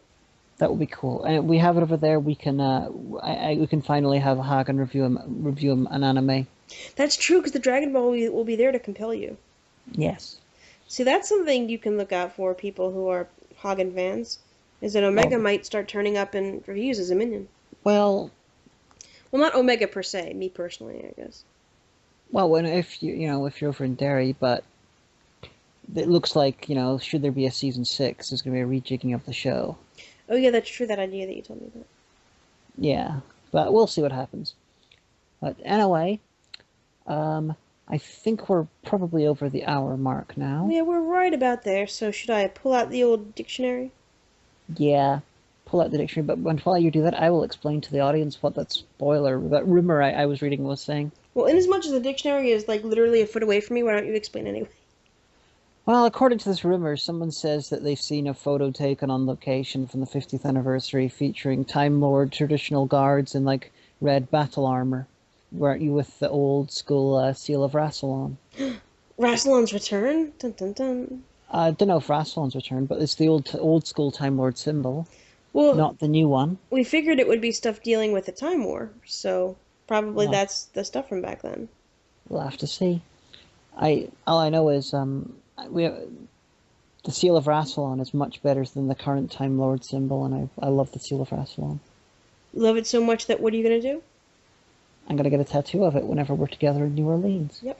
[SPEAKER 1] that would be cool. And we have it over there. We can we can finally have Hagen review an anime.
[SPEAKER 2] That's true, because the Dragon Ball will be there to compel you.
[SPEAKER 1] Yes.
[SPEAKER 2] See, that's something you can look out for, people who are Hagen fans, is that Omega
[SPEAKER 1] Well,
[SPEAKER 2] might start turning up in reviews as a minion.
[SPEAKER 1] well,
[SPEAKER 2] Well, not Omega per se, me personally, I guess.
[SPEAKER 1] well. When if if you're over in Derry, but it looks like should there be a season 6, there's going to be a rejigging of the show.
[SPEAKER 2] Oh yeah, that's true, that idea that you told me about.
[SPEAKER 1] Yeah, but we'll see what happens. But anyway, I think we're probably over the hour mark now.
[SPEAKER 2] Yeah, we're right about there, so should I pull out the old dictionary?
[SPEAKER 1] Yeah, pull out the dictionary. But while you do that, I will explain to the audience what that rumor I was reading was saying.
[SPEAKER 2] Well, inasmuch as the dictionary is like literally a foot away from me, why don't you explain anyway?
[SPEAKER 1] Well, according to this rumor, someone says that they've seen a photo taken on location from the 50th anniversary featuring Time Lord traditional guards in like red battle armor. Weren't you with the old school seal of Rassilon?
[SPEAKER 2] Rassilon's return? Dun dun dun.
[SPEAKER 1] I don't know if Rassilon's returned, but it's the old school Time Lord symbol,
[SPEAKER 2] Well,
[SPEAKER 1] not the new one.
[SPEAKER 2] we figured it would be stuff dealing with the Time War, so probably
[SPEAKER 1] Well,
[SPEAKER 2] that's the stuff from back then.
[SPEAKER 1] we'll have to see. All I know is we the seal of Rassilon is much better than the current Time Lord symbol, and I love the seal of Rassilon.
[SPEAKER 2] Love it so much that what are you gonna do?
[SPEAKER 1] I'm gonna get a tattoo of it whenever we're together in New Orleans.
[SPEAKER 2] Yep.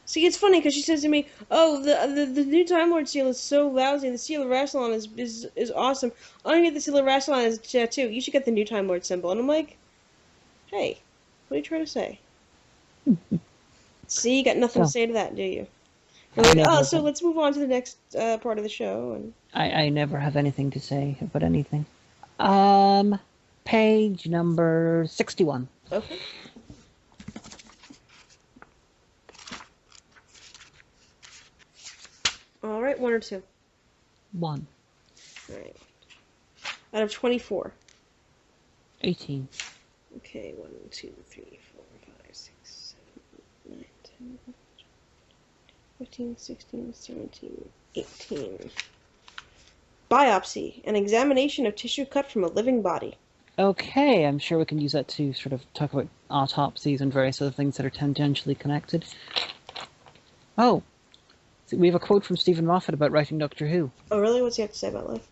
[SPEAKER 2] See, it's funny because she says to me, "Oh, the new Time Lord seal is so lousy. The seal of Rassilon is awesome. I'm gonna get the seal of Rassilon as a tattoo. You should get the new Time Lord symbol." And I'm like, "Hey, what are you trying to say?" See, you got nothing to
[SPEAKER 1] So,
[SPEAKER 2] say to that, do you? We're
[SPEAKER 1] I
[SPEAKER 2] like,
[SPEAKER 1] never
[SPEAKER 2] oh,
[SPEAKER 1] have,
[SPEAKER 2] so let's move on to the next part of the show. And
[SPEAKER 1] I never have anything to say about anything. Page number 61.
[SPEAKER 2] okay, all right, one or two.
[SPEAKER 1] 1.
[SPEAKER 2] All right, out of 24.
[SPEAKER 1] 18.
[SPEAKER 2] Okay, 1, 2, 3, 4, 5, 6, 7, 8, 9, 10, 15, 16, 17, 18. Biopsy, an examination of tissue cut from a living body.
[SPEAKER 1] Okay, I'm sure we can use that to sort of talk about autopsies and various other things that are tangentially connected. Oh, so we have a quote from Stephen Moffat about writing Doctor Who.
[SPEAKER 2] Oh, really? What's he have to say about life?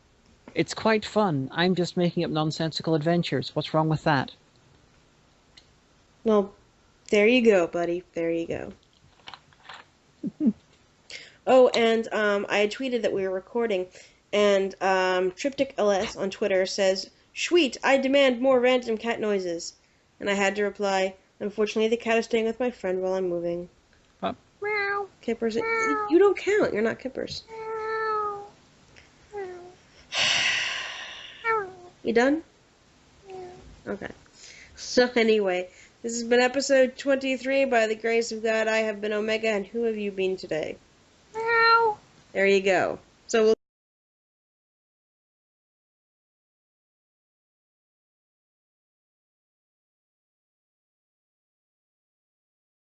[SPEAKER 1] It's quite fun. I'm just making up nonsensical adventures. What's wrong with that?
[SPEAKER 2] Well, there you go, buddy. There you go. Oh, and I had tweeted that we were recording, and Triptych LS on Twitter says, "Sweet, I demand more random cat noises." And I had to reply, "Unfortunately, the cat is staying with my friend while I'm moving."
[SPEAKER 1] Meow.
[SPEAKER 2] Kippers, you don't count. You're not Kippers. You done? Okay. So anyway, this has been episode 23. By the grace of God, I have been Omega, and who have you been today? There you go. So we'll